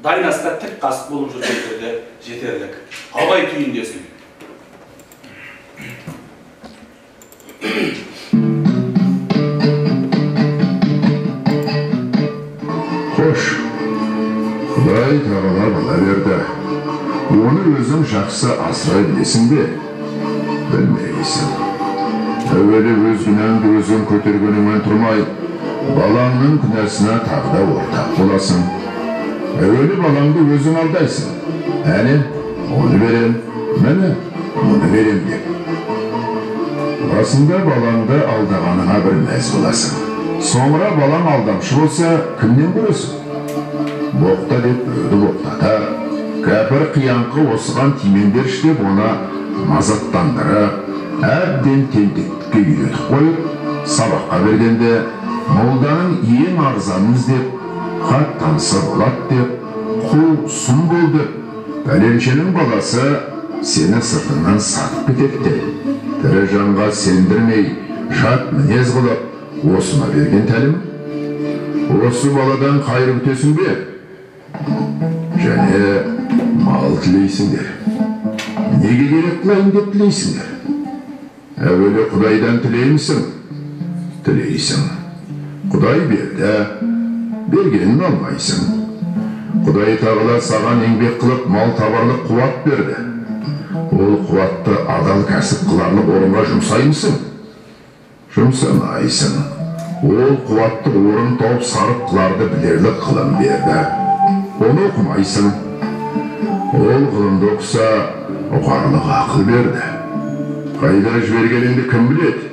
дайнаста тік қасып болып жүргендерде жетерлік. Абай түйіндесін. Хош, Құдай тағала бала берді. Оны өзің жақсы асырай білесің бе? Білмейсің. Әуелі өз күнәңді өзің көтергеніңмен тұрмай, балаңның күнәсіне тағы да ортақ боласың. Әуелі балаңды өзің алдайсың. Әне, оны берем, міне, оны берем деп. Басында балаңды алдағаныңа бір мәз боласың. Соңыра балаң алдамшы болса, кімнен көресің? Боқта деп бөрді боқтата, кәпір қиянқы осыған тимендер іштеп оны мазаттандырып, әбден тентектікке үйретіп қойып, сабаққа бергенде молданың ең арзанын іздеп, хат танысы болады деп, құл сұм болды, пәленшенің баласы сені сыртыңнан сатып кетеді. Тірі жанға сендірмей, жат мінез қылып, осыма берген тәлім. Осы баладан қайыр күтесің бе? Және мал тілейсіңдер. Неге керек қылайын деп тілейсіңдер? Әуелі Құдайдан тілеймісің? Тілейсің. Құдай берді, бергенін алмайсың. Құдай тағала саған еңбек қылып мал табарлық қуат берді. Ол қуатты адал кәсіп қыларлық орынға жұмсаймысың? Жұмсамайсың. Ол қуатты орын тауып сарып қыларды білерлік ғылым берді. Оны оқымайсың. Ол ғылымды оқыса, ұғарлық ақыл берді. Қайда жібергеніңді кім біледі?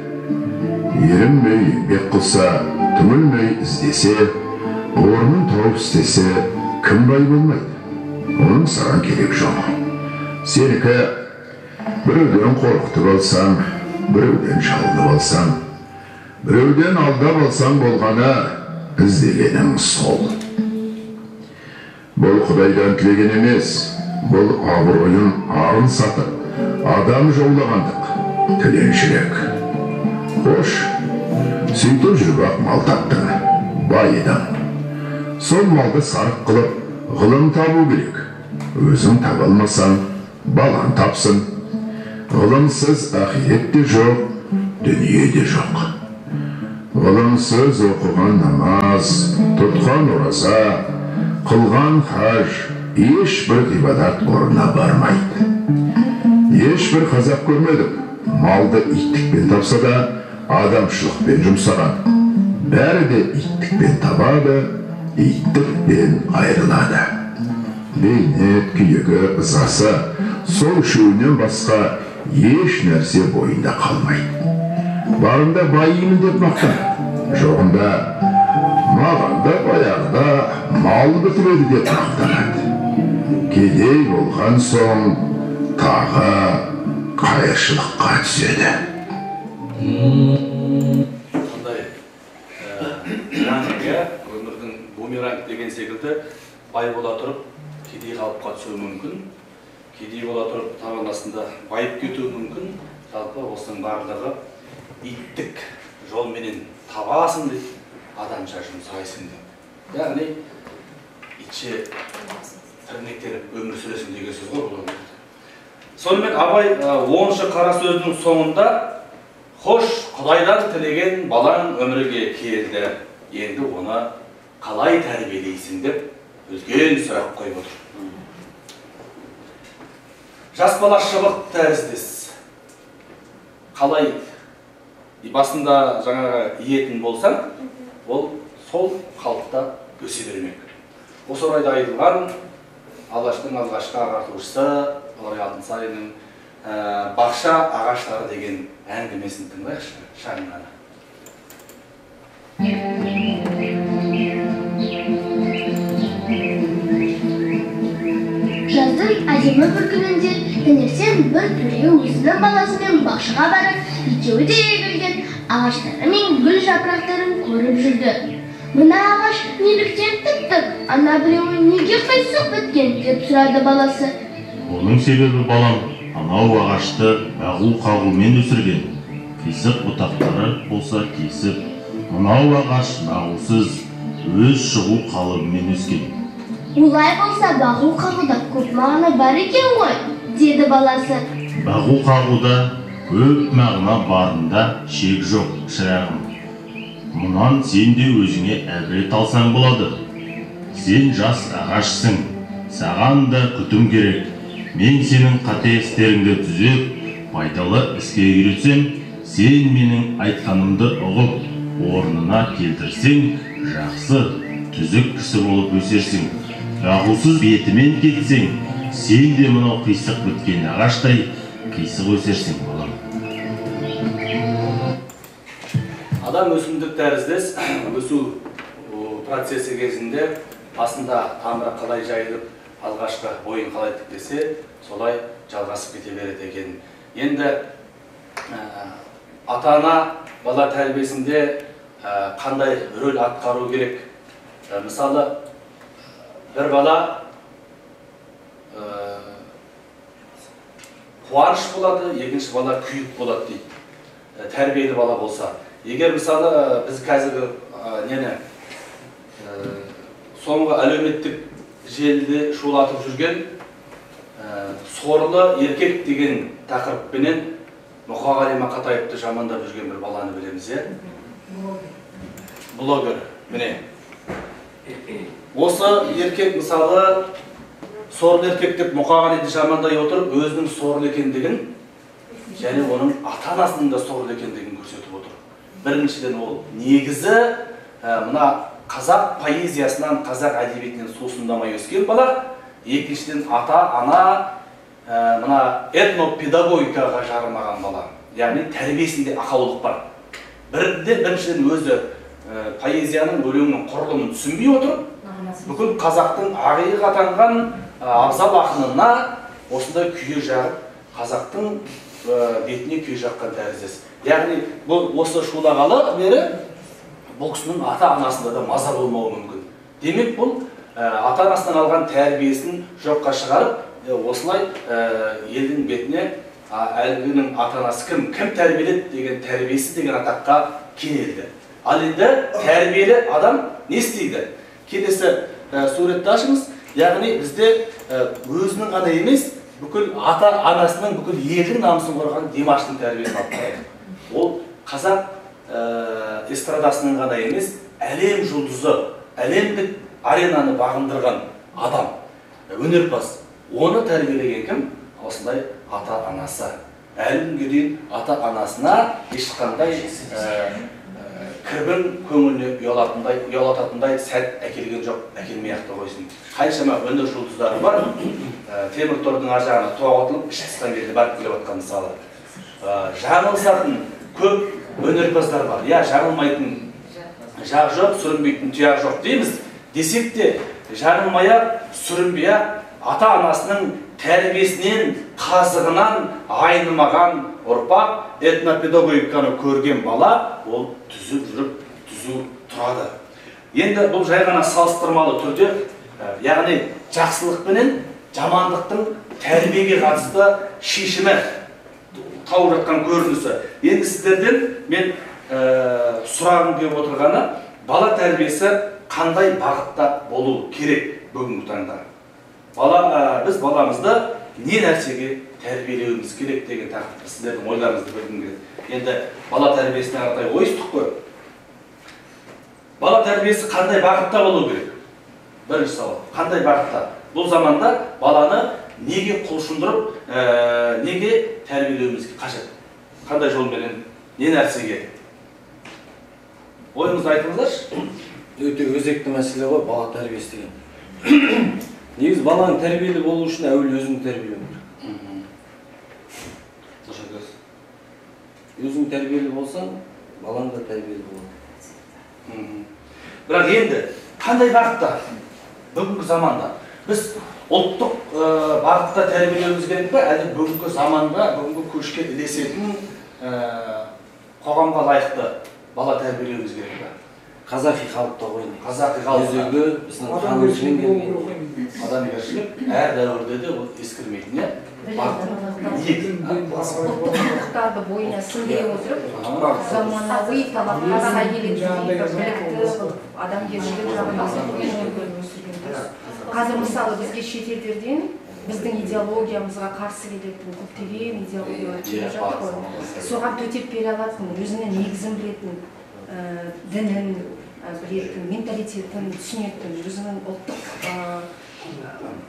Ерінмей еңбек қылса, түңілмей іздесе, орнын тауып істесе, кім бай болмайды? Оның саған керек жоқ. Сенікі біреуден қорқытып алсаң, біреуден шалынып алсаң, біреуден алдап алсаң болғаны іздегенің сол. Бұл Құдайдан тілеген емес, бұл абыройын арын сатып, адам жаулағандық, тіленшілік. Хош, сөйтіп жүріп ақ мал таптың, бай едің. Сол малды сарық қылып, ғылым табу керек. Өзің таба алмасаң, балан тапсын. Ғылымсыз ақирет те жоқ, дүние де жоқ. Ғылымсыз оқыған намаз, тұтқан ораза, қылған хаж, ешбір ғибадат орнына бармайды. Ешбір қазақ көрмедім, малды иттікпен тапса да, адамшылықпен жұмсаған. Бәрі де иттікпен табады, иттікпен айырылады. Бейнет, күйегі, ызасы, сол үшеуінен басқа еш нәрсе бойында қалмайды. Барында байымын деп мақтан, жоғында мағанда баяғыда мал бітіреді деп мақтанады. Кедей болған соң тағы қайыршылыққа түседі. Сондай жаңағы өмірдің бумеранг деген секілді бай бола тұрып кедей қалыпқа түсуі мүмкін. Кедей бола тұрып табан астында байып кетуі мүмкін. Жалпы осының барлығы иттік жолменен табасың деп, адамша жұмсайсың деп. Яғни итше тірнектеніп өмір сүресің деген сөз ғой. Сонымен Абай 10-шы қара сөздің соңында хош, Құдайдан тілеген балаң өмірге келді. Енді оны қалай тәрбиелейсің деп үлкен сұрақ қойып отыр. Жас бала шыбық тәріздес. Қалай басында жаңағы иетін болсаң, ол сол қалыпта өсе бермек. Осы орайда айтылған алғашқы ағартушысы Ылғи Алтынсаринның бақша ағаштары деген әңгімесін тыңдайықшы, шағын ғана. Жаздың әдемі бір күнінде таңертең бір төре өзінің баласымен бақшаға барып, екеуі де егілген ағаштары мен гүл жапырақтарын көріп жүрді. Мына ағаш неліктен тік-тік, ана біреуі неге қайсық біткен деп сұрады баласы. Оның себебі балам, анау ағашты бағу-қағумен өсірген. Қисық бұтақтары болса кесіп, мынау ағаш бағусыз, өз шығу қалыбымен өскен. Олай болса, бағу қағуда көп мағына бар екен ғой, деді баласы. Бағу қағуда көп мағына барында шек жоқ, шырағым. Мұнан сен де өзіңе әбірет алсаң болады. Сен жас ағашсың, саған да күтім керек. Мен сенің қате істеріңді түзеп, пайдалы іске үйретсем, сен менің айтқанымды ұғып, орнына келтірсең, жақсы, түзік кісі болып өсерсің. Жағусыз бетімен кетсең, сен де мынау қисық біткен ағаштай қисық өсерсің, балам. Адам өсімдік тәріздес өсу процесі кезінде басында тамыры қалай жайылып, алғашқы бойын қалай тіктесе, солай жалғасып кете береді екен. Енді ата-ана бала тәрбиесінде қандай рөл атқару керек? Мысалы, бір бала қуаныш болады, екінші бала күйік болады дейді. Тәрбиелі бала болса. Егер мысалы біз қазіргі соңғы әлеуметтік желіде шулатып жүрген сорлы еркек деген тақырыппенен Мұқағали Мақатаевты жамандап жүрген бір баланы білеміз, блогер. Міне. Осы еркек мысалы сорлы еркек деп Мұқағалиды жамандай отырып, өзінің сорлы екендігін және оның ата-анасының да сорлы екендігін көрсетіп отыр. Біріншіден ол негізі мына қазақ поэзиясынан, қазақ әдебиетінен сусындамай өскен бала. Екіншіден ата-ана мына этнопедагогикаға жарымаған бала. Яғни тәрбиесінде ақаулық бар. Біріншіден өзі поэзияның, өлеңнің құрылымын түсінбей отырып, бүкіл қазақтың ағиық атанған абзал ақынына осындай күйе жағып, қазақтың бетіне күйе жаққан тәріздес. Яғни осы шулағалы бері бұл кісінің ата-анасында да маза болмауы мүмкін. Демек бұл ата-анасынан алған тәрбиесін жоққа шығарып, осылай елдің бетіне әлгінің ата-анасы кім тәрбиеледі деген тәрбиесі деген атаққа кенелді. Ал енді тәрбиелі адам не істейді? Келесі суретті ашыңыз. Яғни бізде өзінің ғана емес, бүкіл ата-анасының, бүкіл елдің намысын қорған Димаштың тәрбиесін алып қарайық. Ол қазақ эстрадасының ғана емес, әлем жұлдызы, әлемдік аренаны бағындырған адам, өнерпаз. Оны тәрбиелеген кім? Осындай ата-анасы. Әлі күнге дейін ата-анасына ешқандай кірбің көңіліне ұялататындай сәт әкелген жоқ, әкелмей-ақты қойсын. Қаншама өнер жұлдыздары бар, темір тордың ар жағына туа отылып, ішкістан берді барып келіп отқан мысалы. Жаңылысатын көп өнерпаздар бар. Жаңылмайтын жақ жоқ, сүрінбейтін тұяқ жоқ дейміз. Десек те, жаңылмай-ақ, сүрінбей-ақ, ата-анасының тәрбиесінен, қазығынан айнымаған ұрпақ, этнопедагогиканы көрген бала, ол түзіп жүріп, түзу тұрады. Енді бұл жай ғана салыстырмалы түрде, яғни жақсылықпенен жамандықтың тәрбиеге қатысты шешімі тауып жатқан көрінісі. Енді сіздерден мен сұрағым келіп отырғаны, бала тәрбиесі қандай бағытта болу керек бүгінгі таңда? Біз баламызды не нәрсеге тәрбиелеуіміз керек деген тақырыпты сіздердің ойларыңызды білгім келеді. Енді бала тәрбиесіне қаратай ойыстық қой. Бала тәрбиесі қандай бағытта болу керек? Бірінші сауал, қандай бағытта? Бұл заманда баланы неге құлшындырып, неге тәрбиелеуіміз қажет? Қандай жолменен, не нәрсеге? Ойыңызды айтыңыздаршы. Өте өзекті мәселе ғой бала тәрбиесі деген. Негіз баланың тәрбиелі болу үшін әуелі өзің тәрбиелеу керек. Өзің тәрбиелі болсаң, балаң да тәрбиелі болады. Бірақ енді қандай бағытта? Бүгінгі заманда біз ұлттық бағытта тәрбиелеуіміз керек пе, әлде бүгінгі заманда, бүгінгі көшке ілесетін қоғамға лайықты бала тәрбиелеуіміз керек пе? Қазақи қалыпта қойын. Қазақи қалыпта. Біздің қанымызбен келген. Адамгершілік әр дәуірде де ол ескірмейтін, құндылықтарды бойына сіңдіре отырып, заманауи талапқа сай келетін білікті, адамгершілік жағын өсірген дұрыс. Қазір мысалы бізге шетелдерден біздің идеологиямызға қарсы келетін көптеген идеологиялар келіп жатыр ғой. Соған төтеп бере алатын, өзінің негізін білетін, дінін білетін, менталитетін түсінетін, өзінің ұлттық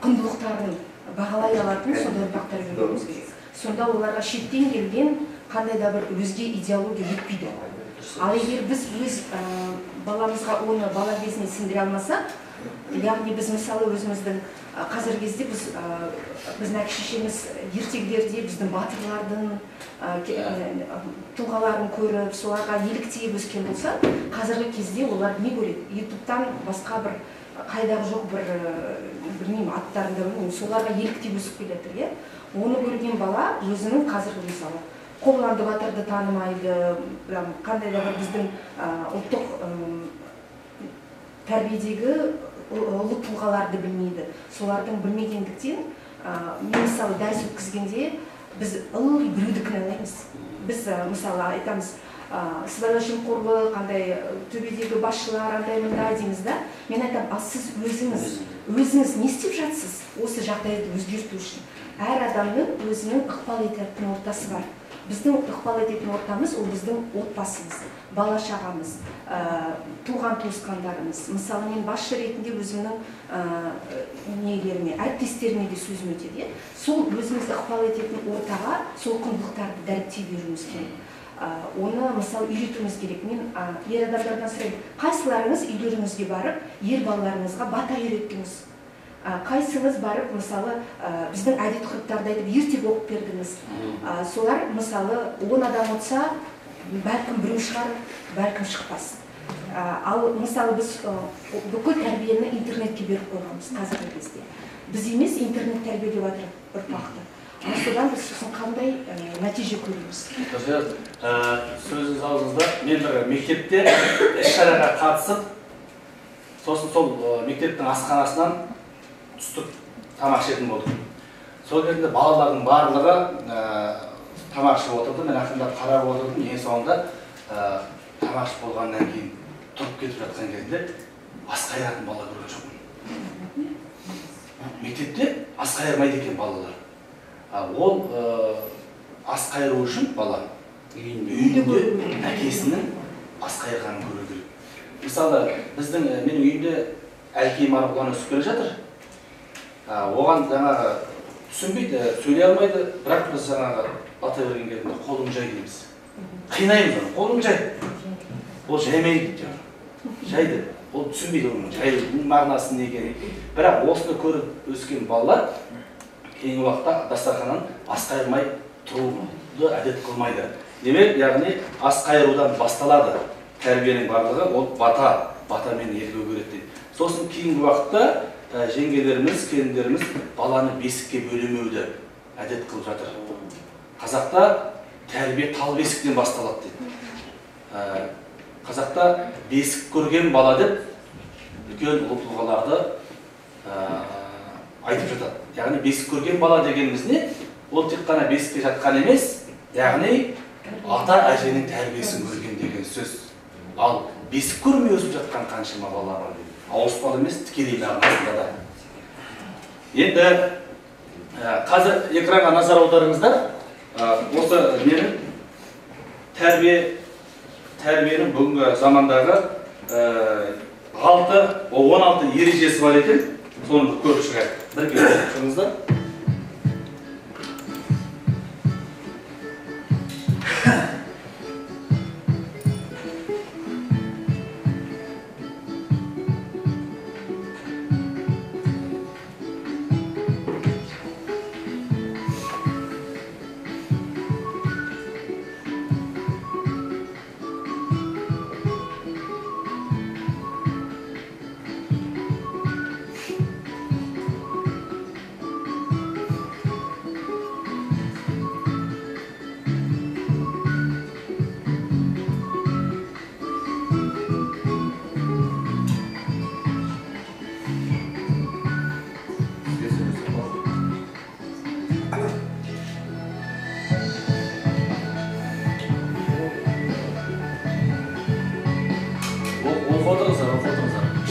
құндылықтарын бағалай алатын сондай ұрпақтар беруіміз керек. Сонда оларға шеттен келген қандай да бір өзге идеология жетпейді. Ал егер біз өз баламызға оны бала кезіне сіңдіре алмасақ, яғни біз мысалы өзіміздің қазіргі кезде біздің әке-шешеміз ертегілерде біздің батырлардың тұлғаларын көріп, соларға еліктеп өскен болса, қазіргі кезде олар не көреді? ютубтан басқа бір қайдағы жоқ бір білмеймін аттарында білмеймін, соларға еліктеп өсіп келеді. Оны көрген бала өзінің қазіргі мысалы Қобыланды батырды танымайды, қандай да бір біздің ұлттық тәрбиедегі ұлы тұлғаларды білмейді. Солардың білмегендіктен, мен мысалы дәріс өткізгенде біз ылғи біреуді кінәлаймыз. Біз мысалы айтамыз, сыбайлас жемқорлық, қандай төбедегі басшылар, андай мындай дейміз да. Мен айтамын, ал сіз өзіңіз не істеп жатсыз осы жағдайды өзгерту үшін? Әр адамның өзінің ықпал ететін ортасы бар. Біздің ықпал ететін ортамыз ол біздің отбасымыз, бала-шағамыз, туған-туысқандарымыз. Мысалы, мен басшы ретінде өзімнің әріптестеріме де сөзім өтеді. Сол өзіміз ықпал ететін ортаға сол құндылықтарды дәріптей беруіміз керек. Оны мысалы үйретуіміз керек. Мен ер адамдардан сұраймын, қайсыларыңыз үйлеріңізге барып, ер балаларыңызға бата үйреттіңіз? Қайсыңыз барып, мысалы, біздің әдет-ғұрыптарды айтып, ертек оқып бердіңіз? Солар, мысалы, 10 адам отса, бәлкім біреу шығар, бәлкім шықпас. Ал, мысалы, біз бүкіл тәрбиені интернетке беріп қойғанбыз қазіргі кезде. Біз емес, интернет тәрбиелеп жатыр ұрпақты. Содан біз сосын қандай нәтиже көреміз? Сөзіңіз аузыңызда, мен бір мектепте іс-шараға қатысып, сосын сол мектептің асханасынан түстік тамақ ішетін болдым. Сол кезінде балалардың барлығы тамақ ішіп отырды, мен ақырындап қарап отырдым, ең соңында тамақ ішіп болғаннан кейін тұрып кетіп жатқан кезінде ас қайыратын бала көрген жоқпын. Мектепте ас қайырмайды екен балалар. Ол ас қайыру үшін бала үйінде әкесінің ас қайырғанын көру керек. Мысалы, менің үйімде әлкей Марғұлан өсіп келе жатыр. Оған жаңағы түсінбейді, сөйлей алмайды, бірақ біз жаңағы бата берген кезінде қолың жай дейміз. Қинаймыз оны, қолың жай. Ол жаймайды дейді. Жайды. Ол түсінбейді оның жайдың мағынасы не екенін. Бірақ осыны көріп өскен балалар кейінгі уақытта дастарханнан ас қайырмай тұруды әдет қылмайды. Демек, яғни ас қайырудан басталады. Тәрбиенің барлығы ол батамен ерлеу керек дейді. Сосын кейінгі уақытта жеңгелеріміз, келіндеріміз баланы бесікке бөлемеуді әдет қылып жатыр. Қазақта тәрбие тал бесіктен басталады дейді. Қазақта бесік көрген бала деп үлкен ұлы тұлғаларды айтып жатады. Яғни бесік көрген бала дегеніміз не? Ол тек қана бесікте жатқан емес, яғни ата әженің тәрбиесін көрген деген сөз. Ал бесік көрмей өсіп жатқан қаншама бала бар дейді. Ауыспалы емес, тікелей мағынасында да. Енді қазір экранға назар аударыңыздар. Осы менің тәрбиенің бүгінгі замандағы 16 ережесі бар екен. Соны көріп шығайық. Бірге оқыңыздар.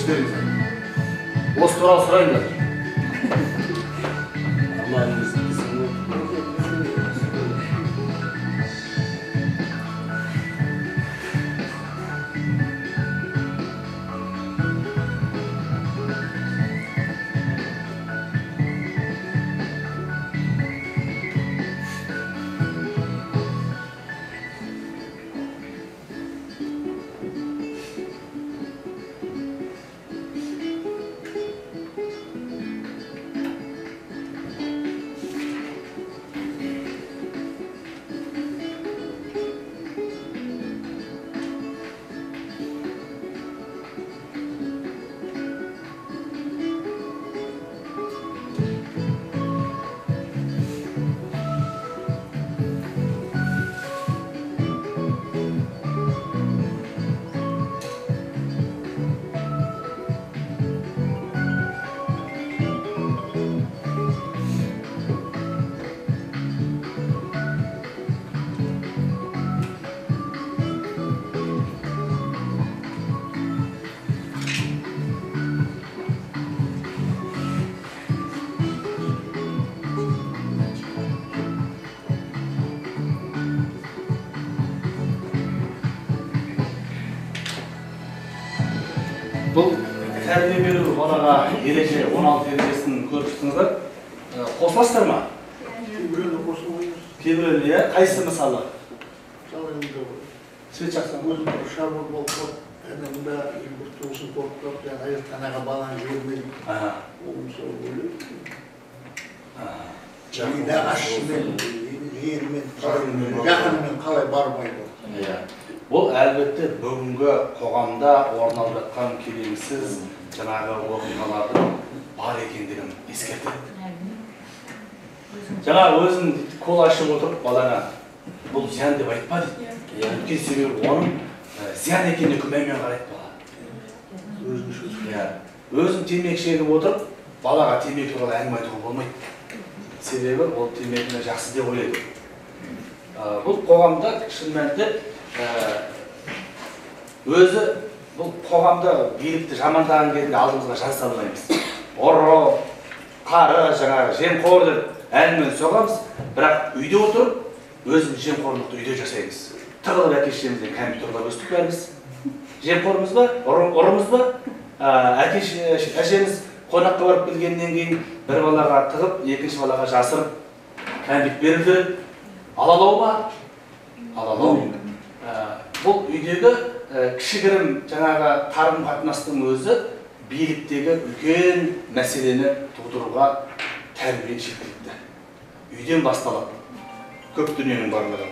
іштеріңіз айтыңыз. Осы туралы сұрайын қазір. Арманыңыз біздің бұл тәрбие беру балаға ереже 16 ережесін көріп тұрсыңыздар. Қосыласыздар ма? Кейбіреуіне қосылмаймыз. Кейбіреуіне, иә? Қайсысы мысалы? Мысалы енді Свет жақсан. өзім бір шаруа болып қалып, әнімді бір туысын қорқып, аяқтанаға баланы жібермейді. Ол мысалы ойлайды. Нағашысымен, жерімен, жақынымен қалай бармайды. Бұл әлбетте бүгінгі қоғамда орын алып жатқан келеңсіз жаңағы оқиғалардың бар екендігін ескертеді. Жаңағы өзін қол ашып отырып балаға бұл зиян деп айтпа дейді. Өткен себебі оның зиян екеніне күмәнмен қарайды бала. Өзін темекі шегіп отырып балаға темекі туралы әңгіме айтуға болмайды. Себебі ол темекіні жақсы деп ойлайды. Бұл қоғамда шын мәнінде өзі бұл қоғамда билікті жамандаған кезінде алдымызға жан салмаймыз. Ұры, қары, жаңағы жемқор деп әнмен соғамыз, бірақ үйде отырып өзіміз жемқорлықты үйде жасаймыз. Тығылып әке-шешемізден компьютерлар өстік бәріміз. Жемқорымыз ба, ұрымыз ба? Әкешеміз қонаққа барып келгеннен кейін бір балаға тығып, екінші балаға жасырып компьютер берілді. Алалау ба? Алалау. Бұл үйдегі кішігірім жаңағы қарым-қатынастың өзі биліктегі үлкен мәселені тудыруға тәрбие жеткілікті. Үйден басталады. Көп дүниенің барлығы.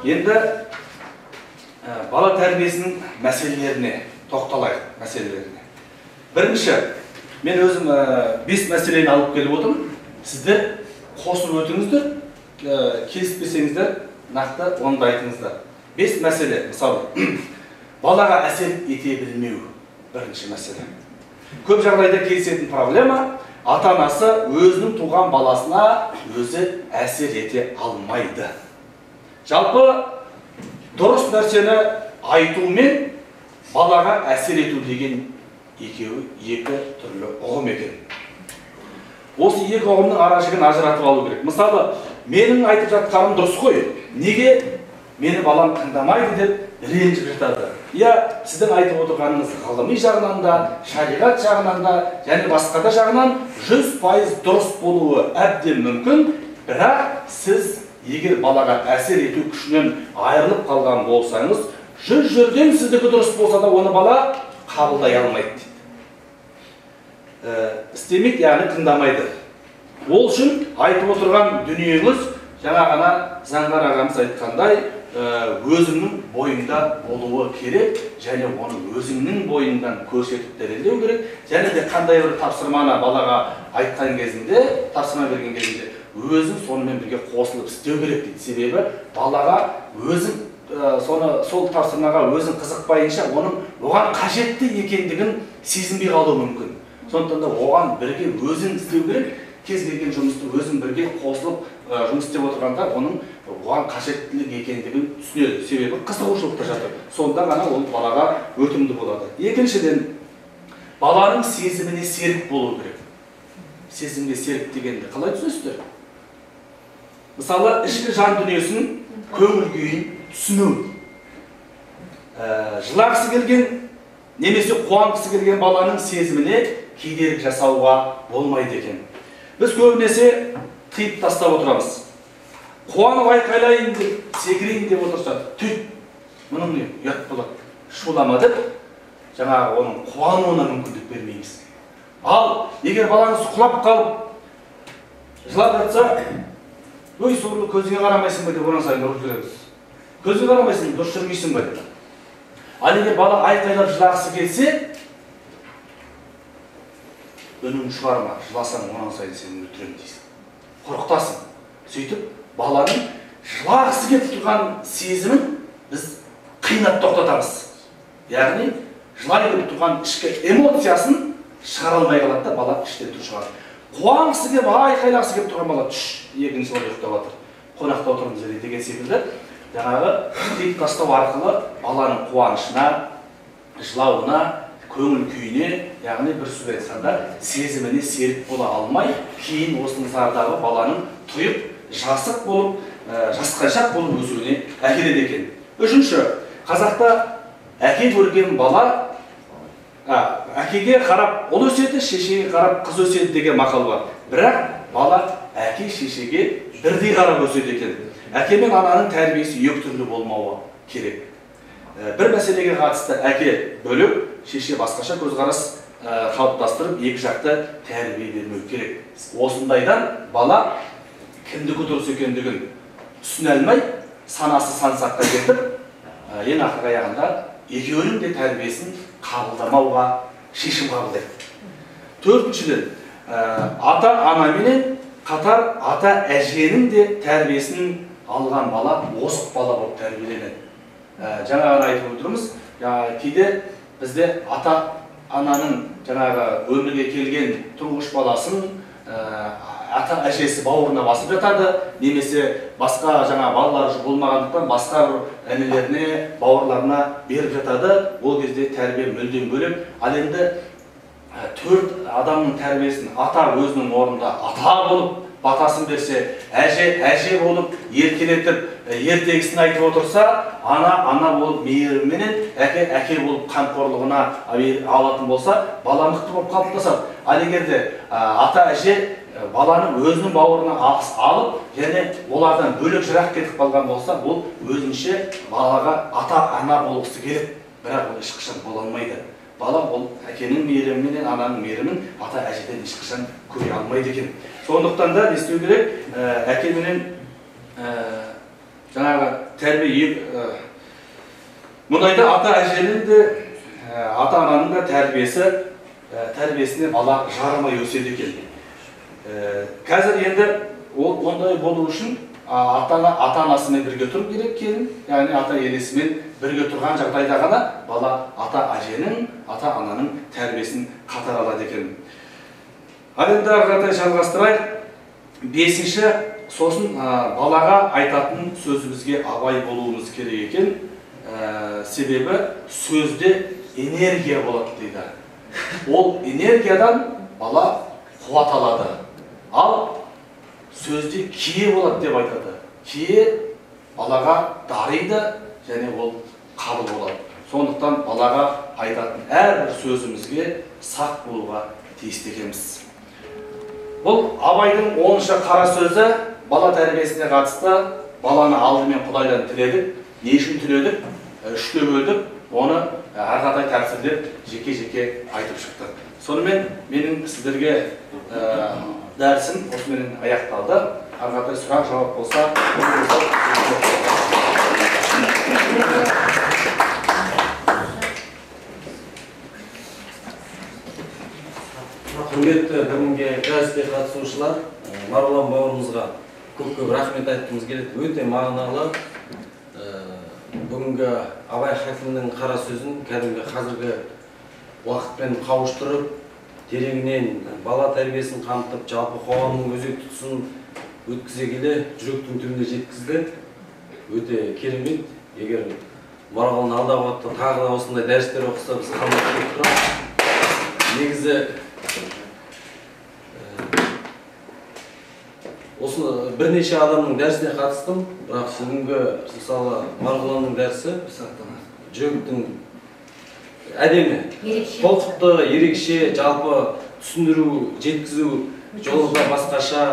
Енді бала тәрбиесінің мәселелеріне тоқталайық, мәселелеріне. Бірінші, мен өзім 5 мәселені алып келіп отырмын. Сіздер қосып өтіңіздер, келіспесеңіздер, нақты онда айтыңыздар. 5 мәселе, мысалы, балаға әсер ете білмеу бірінші мәселе. Көп жағдайда келісетін проблема, ата-анасы өзінің туған баласына өзі әсер ете алмайды. Жалпы дұрыс нәрсені айту мен балаға әсер ету деген екеуі екі түрлі ұғым екен. Осы екі ұғымның ара-жігін ажыратып алу керек. Мысалы, менің айтып жатқаным дұрыс қой. Неге мені балам тыңдамайды деп ренжіп жатады. Я сіздің айтып отырғаныңыз ғылыми жағынан да, шариғат жағынан да, және басқа да жағынан 100% дұрыс болуы әбден мүмкін, бірақ сіз егер балаға әсер ету күшінен айырылып қалған болсаңыз, 100 жерден сіздікі дұрыс болса да, оны бала қабылдай алмайды дейді. Істемейді, яғни тыңдамайды. Ол үшін айтып отырған дүниеңіз, жаңа ғана Заңғар ағамыз айтқандай, өзіңнің бойыңда болуы керек, және оны өзіңнің бойыңдан көрсетіп дәлелдеу керек, және де қандай бір тапсырманы балаға айтқан кезінде, тапсырма берген кезінде, өзің сонымен бірге қосылып істеу керек дейді. Себебі балаға өзің сол тапсырмаға өзің қызықпайынша, оның оған қажетті екендігін сезінбей қалуы мүмкін. Сондықтан да оған бірге өзің істеу керек, кез келген жұмысты өзің бірге қосылып жұмыс істеп отырғанда оның оған қажеттілік екендігін түсінеді. Себебі қызығушылықта жатыр. Сонда ғана ол балаға өтімді болады. Екіншіден, баланың сезіміне серік болу керек. Сезімге серік дегенді қалай түсінесіздер? Мысалы, ішкі жан дүниесін, көңіл күйін түсіну. Жылағысы келген, немесе қуанғысы келген баланың сезіміне кедергі жасауға болмайды екен. Біз көбінесе тыйып тастап отырамыз. Қуанып айқайлайын деп, секірейін деп отырса, түт, мұның не, ұят болады, шулама деп, жаңағы оның қуануына мүмкіндік бермейміз. Ал, егер балаңыз құлап қалып, жылап жатса, өй, сорлы, көзіңе қарамайсың ба деп онан сайын ұрып жүреміз. Көзіңе қарамайсың, дұрыс жүрмейсің ба деп. Ал егер бала айқайлап жылағысы келсе, үнін шығарма, жыласаң онан сайын сені өлтіремін дейсің. Қорқытасың. Сөйтіп, баланың жылағысы келіп тұрған сезімін біз қинап тоқтатамыз. Яғни, жылай келіп тұрған ішкі эмоциясын шығара алмай қалады да, бала іштен тұр шығады. Қуанғысы келіп, айқайлағысы келіп тұрған бала, екінші бала ұйықтап жатыр. Қонақта отырмыз деген секілді, жаңағы тыйып тастау арқылы баланың қуанышына, жылауына, көңіл күйіне, яғни бір сөз айтқанда сезіміне серік бола алмай, кейін осының зардабы баланың тұйып, жасық болып, жасқаншақ болып өсуіне әкеледі екен. Үшінші, қазақта әке көрген бала, әкеге қарап ұл өседі, шешеге қарап қыз өседі деген мақал бар. Бірақ бала әке шешеге бірдей қарап өседі екен. Әке мен ананың тәрбиесі екі түрлі болмауы керек. Бір мәселеге қатысты әке бөлек, шеше басқаша көзқарас қалыптастырып, екі жақты тәрбие бермеу керек. Осындайдан бала кімдікі дұрыс екендігін түсіне алмай, санасы сансаққа кетіп, ең ақырғы аяғында екеуінің де тәрбиесін қабылдамауға шешім қабылдайды. Төртіншіден, ата-анаменен қатар ата-әженің де тәрбиесін алған бала озық бала болып тәрбиеленеді. Жаңағы айтып отырмыз, кейде бізде ата-ананың жаңағы өмірге келген тұңғыш баласын ата-әжесі бауырына басып жатады, немесе басқа жаңа балалар болмағандықтан басқа әнелеріне, бауырларына беріп жатады. Ол кезде тәрбие мүлдем бөлек. Ал енді төрт адамның тәрбиесін ата өзінің орнында ата болып батасын берсе, әже болып еркелетіп, ертегісін айтып отырса, ана болып мейірімменен, әке болып қамқорлығына алатын болса, бала мықты болып қалыптасады. Ал егер де ата-әже баланың өзінің бауырына алып, және олардан бөлек жырақ кетіп қалған болса, ол өзінше балаға ата-ана болғысы келеді, бірақ ол ешқашан бола алмайды. Бала ол әкенің мейірімінен, ананың мейірімін ата-әжеден ешқашан көре алмайды екен. Сондықтан да не істеу керек, әкеменен жаңағы тәрбие мұндайда ата-әженің де, ата-ананың да тәрбиесіне бала жарымай өседі екен. Қазір енді ондай болу үшін ата-анасымен бірге тұру керек келін, яғни ата-енесімен бірге тұрған жағдайда ғана бала ата-әженің, ата-ананың тәрбиесін қатар алады екен. Ал енді ары жалғастырайық. Бесінші, сосын балаға айтатын сөзімізге абай болуымыз керек екен. Себебі сөзде энергия болады дейді. Ол энергиядан бала қуат алады. Ал сөзде кие болады деп айтады. Кие балаға дариды, және ол қабыл болады. Сондықтан балаға айтатын әрбір сөзімізге сақ болуға тиісті екенбіз. Бұл Абайдың 10-шы қара сөзі бала тәрбиесіне қатысты. Баланы алдымен Құдайдан тіледік. Не үшін тіледік? Үшке бөлдік. Оны әрқадай тәпсірлеп жеке-жеке айтып шықтық. Сонымен менің сіздерге дәрісім осымен аяқталды. Әрқадай сұрақ жауап болса, құрметті бүгінге дәріске қатысушылар, Марғұлан бауырымызға көп рахмет айтқымыз келеді. Өте мағыналы. Бүгінгі Абай хакімнің қара сөзін кәдімгі қазіргі уақытпен қауыштырып, тереңінен бала тәрбиесін қамтып, жалпы қоғамның өзекті тұсын өткізе келе, жүректің түбіне жеткізді. Өте керемет. Егер Марғұлан алдағы уақытта тағы да осындай дәрістер оқыса, біз қамтып тұрамыз. негізі осыны бірнеше адамның дәрісіне қатыстым, бірақ бүгінгі мысалы Марғұланның дәрісі жүректің әдемі, толқықты, ерекше, жалпы түсіндіру, жеткізу жолы да басқаша,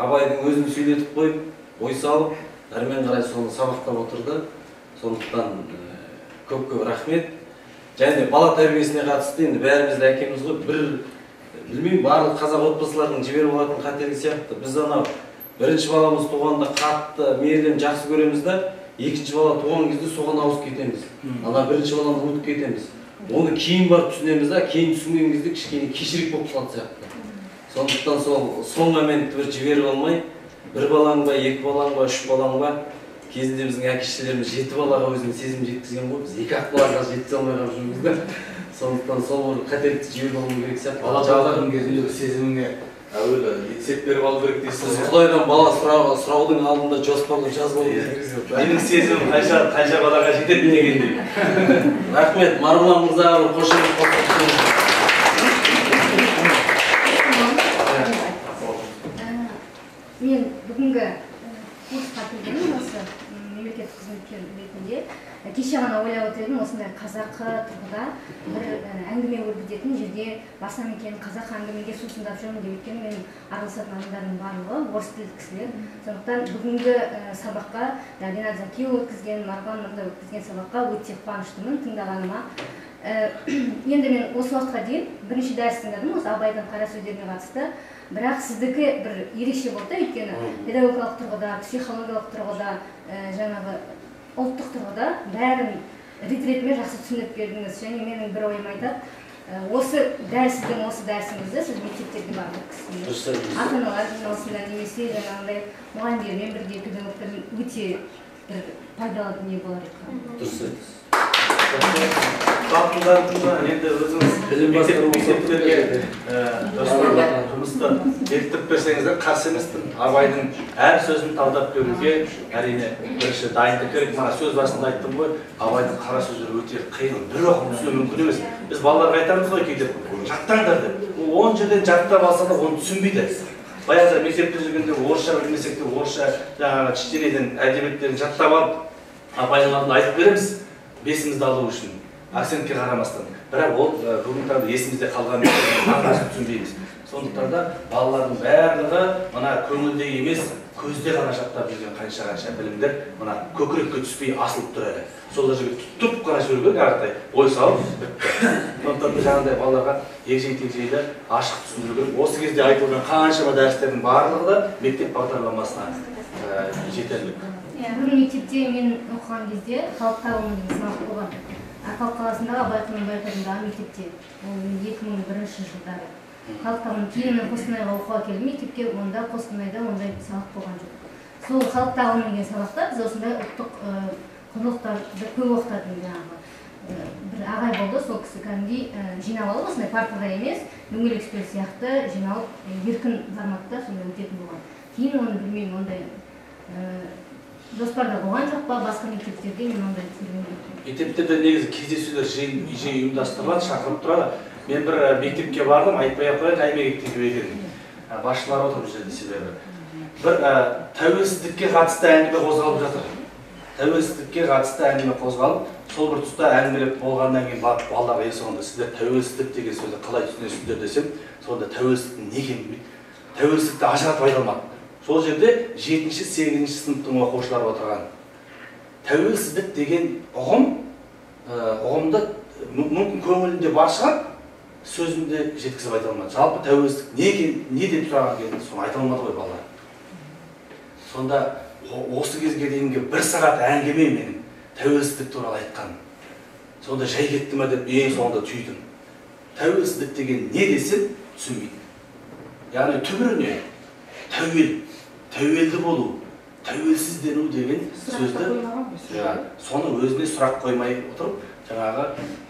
Абайдың өзін сөйлетіп қойып, ой салып, әрмен қарай соны сабақтап отырды. Сондықтан көп-көп рахмет. Және бала тәрбиесіне қатысты, енді бәрімізді әкеміз ғой, білмеймін, барлық қазақ отбасыларының жіберіп алатын қателік сияқты. Біз анау бірінші баламыз туғанда қатты, мейірленіп жақсы көреміз да, екінші бала туған кезде соған ауысып кетеміз. Ана бірінші баланы ұмытып кетеміз. Оны кейін барып түсінеміз да, кейін түсінген кезде кішкене кешірек болып қалады сияқты. Сондықтан сол моментті бір жіберіп алмай, бір балаң ба, екі балаң ба, үш балаң ба, кезінде біздің әке-шешелеріміз 7 балаға өзінің сезімін жеткізген ғой, біз 2-ақ балаға жеткізе алмай қалып жүрміз да. Сондықтан сол бір қателікті жіберіп алу керек сияқты. Бала жалғардың кезіндегі сезіміңе әуелі есеп беріп алу керек дейсіз. Құдайдан бала сұраудың алдында жоспарлы жазып алу керек. Менің сезімім қанша балаға жетеді дегендей. Рахмет, Марғұлан мырзаға бір қошемет қосып. Мен бүгінгі курсқа келгенмін осы мемлекеттік қызметкер ретінде. Кеше ғана ойлап отырдым, осындай қазақы тұрғыда бір әңгіме өрбітетін жерде барсам екен, қазақ әңгімеге сусындап жүрмін деп, өйткені менің араласатын адамдардың барлығы орыс тілді кісілер. Сондықтан бүгінгі сабаққа Ринат Закиева өткізген, Марғұлан мырза өткізген сабаққа өте қуаныштымын тыңдағаныма. Енді мен осы уақытқа дейін бірнеше дәріс тыңдадым, осы Абайдың қара сөздеріне қатысты. Бірақ сіздікі бір ерекше болды, өйткені педагогикалық тұрғыда, психологиялық тұрғыда, жаңағы ұлттық тұрғыда бәрін рет-ретімен жақсы түсіндіріп бердіңіз. Және менің бір ойым айтады, осы дәрісіңізді сіз мектептерге барып өткізсеңіз, ата-аналар жиналысында немесе жаңағындай мұғалімдермен бірге педагогтермен өте бір пайдалы дүние болар еді. Дұрыс айтасыз. Енді өзіңіз мектептерге жұмысты бекітіп берсеңіздер қарсы емеспін. Абайдың әр сөзін талдап беруге әрине бірінші дайындық керек. Мана сөз басында айттым ғой, Абайдың қара сөздері өте қиын, бір оқып түсіну мүмкін емес. Біз балаларға айтамыз ғой кейде, жаттаңдар деп. 10 жерден жаттап алса да оны түсінбейді. Баяғыда мектепте жүргенде орысша білмесек те орысша жаңағы чтениеден әдебиеттерін жаттап алып, Абайдың алдында айтып береміз. Бесімізді алу үшін, акцентке қарамастан. Бірақ ол бүгін таңда есімізде қалған мағынасын түсінбейміз. Сондықтан да балалардың барлығы мына көңілде емес, көзде ғана жаттап жүрген қанша білімдер мына көкірекке түспей асылып тұр әлі. Сол жерге тұтып қана жүрген әрқандай ой салып бітті. Сондықтан да жаңағыдай балаларға егжей-тегжейлі ашық түсіндіру керек. Осы кезде айтылған қаншама дәрістердің барлығы да мектеп бағдарламасына жетерлік. Бүгін мектепте мен оқыған кезде халық тағылымы деген сынақ болған. Арқалық қаласындағы Абай Құнанбаев атындағы мектепте, ол 2001 жылдары. Халық тағылымы кейін мен Қостанайға оқуға келдім мектепке, онда Қостанайда ондай сабақ болған жоқ. Сол халық тағылымы деген сабақта біз осындай ұлттық құндылықтарды көп оқытатын жаңағы бір ағай болды, сол кісі кәдімгідей жинап алып, осындай партаға емес, дөңгелек үстел сияқты жиналып еркін форматта сондай өтетін болған. Кейін оны білмеймін, ондай жоспарда болған жоқ па, басқа мектептерде мен ондай көрген жоқпын. Мектептерде негізі кездесулер жиі ұйымдастырылады, шақырып тұрады. Мен бір мектепке бардым, айтпай-ақ қояйын, әй мектепке екен. Басшылар отыр бұл жерде себебі. Бір тәуелсіздікке қатысты әңгіме қозғалып жатыр. Тәуелсіздікке қатысты әңгіме қозғалып, сол бір тұста әңгімелеп болғаннан кейін барып балаларға ең соңында сіздер тәуелсіздік деген сөзді қалай түсінесіздер десем, сонда тәуелсіздіктің не екенін білмейді. Тәуелсіздікті ажыратып айта алмады. Сол жерде 7-8 сыныптың оқушылары отырған. Тәуелсіздік деген ұғымды мүмкін көңілінде бар шығар, сөзінде жеткізіп айта алмады. Жалпы тәуелсіздік не деп сұраған кезде соны айта алмады ғой балалар. Сонда осы кезге дейінгі 1 сағат әңгіме менің тәуелсіздік туралы айтқан. Сонда жай кетті ме деп ең соңында түйдім. Тәуелсіздік деген не десем түсінбейді. Яғни түбіріне тәуелді болу, тәуелсіздену деген сөзді соны өзіне сұрақ қоймай отырып, жаңағы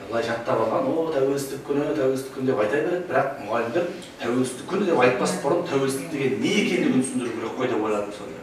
былай жаттап алған, тәуелсіздік күні деп айта береді, бірақ мұғалімдер тәуелсіздік күні деп айтпас бұрын тәуелсіздік деген не екендігін түсіндіру керек қой деп ойладым сонда.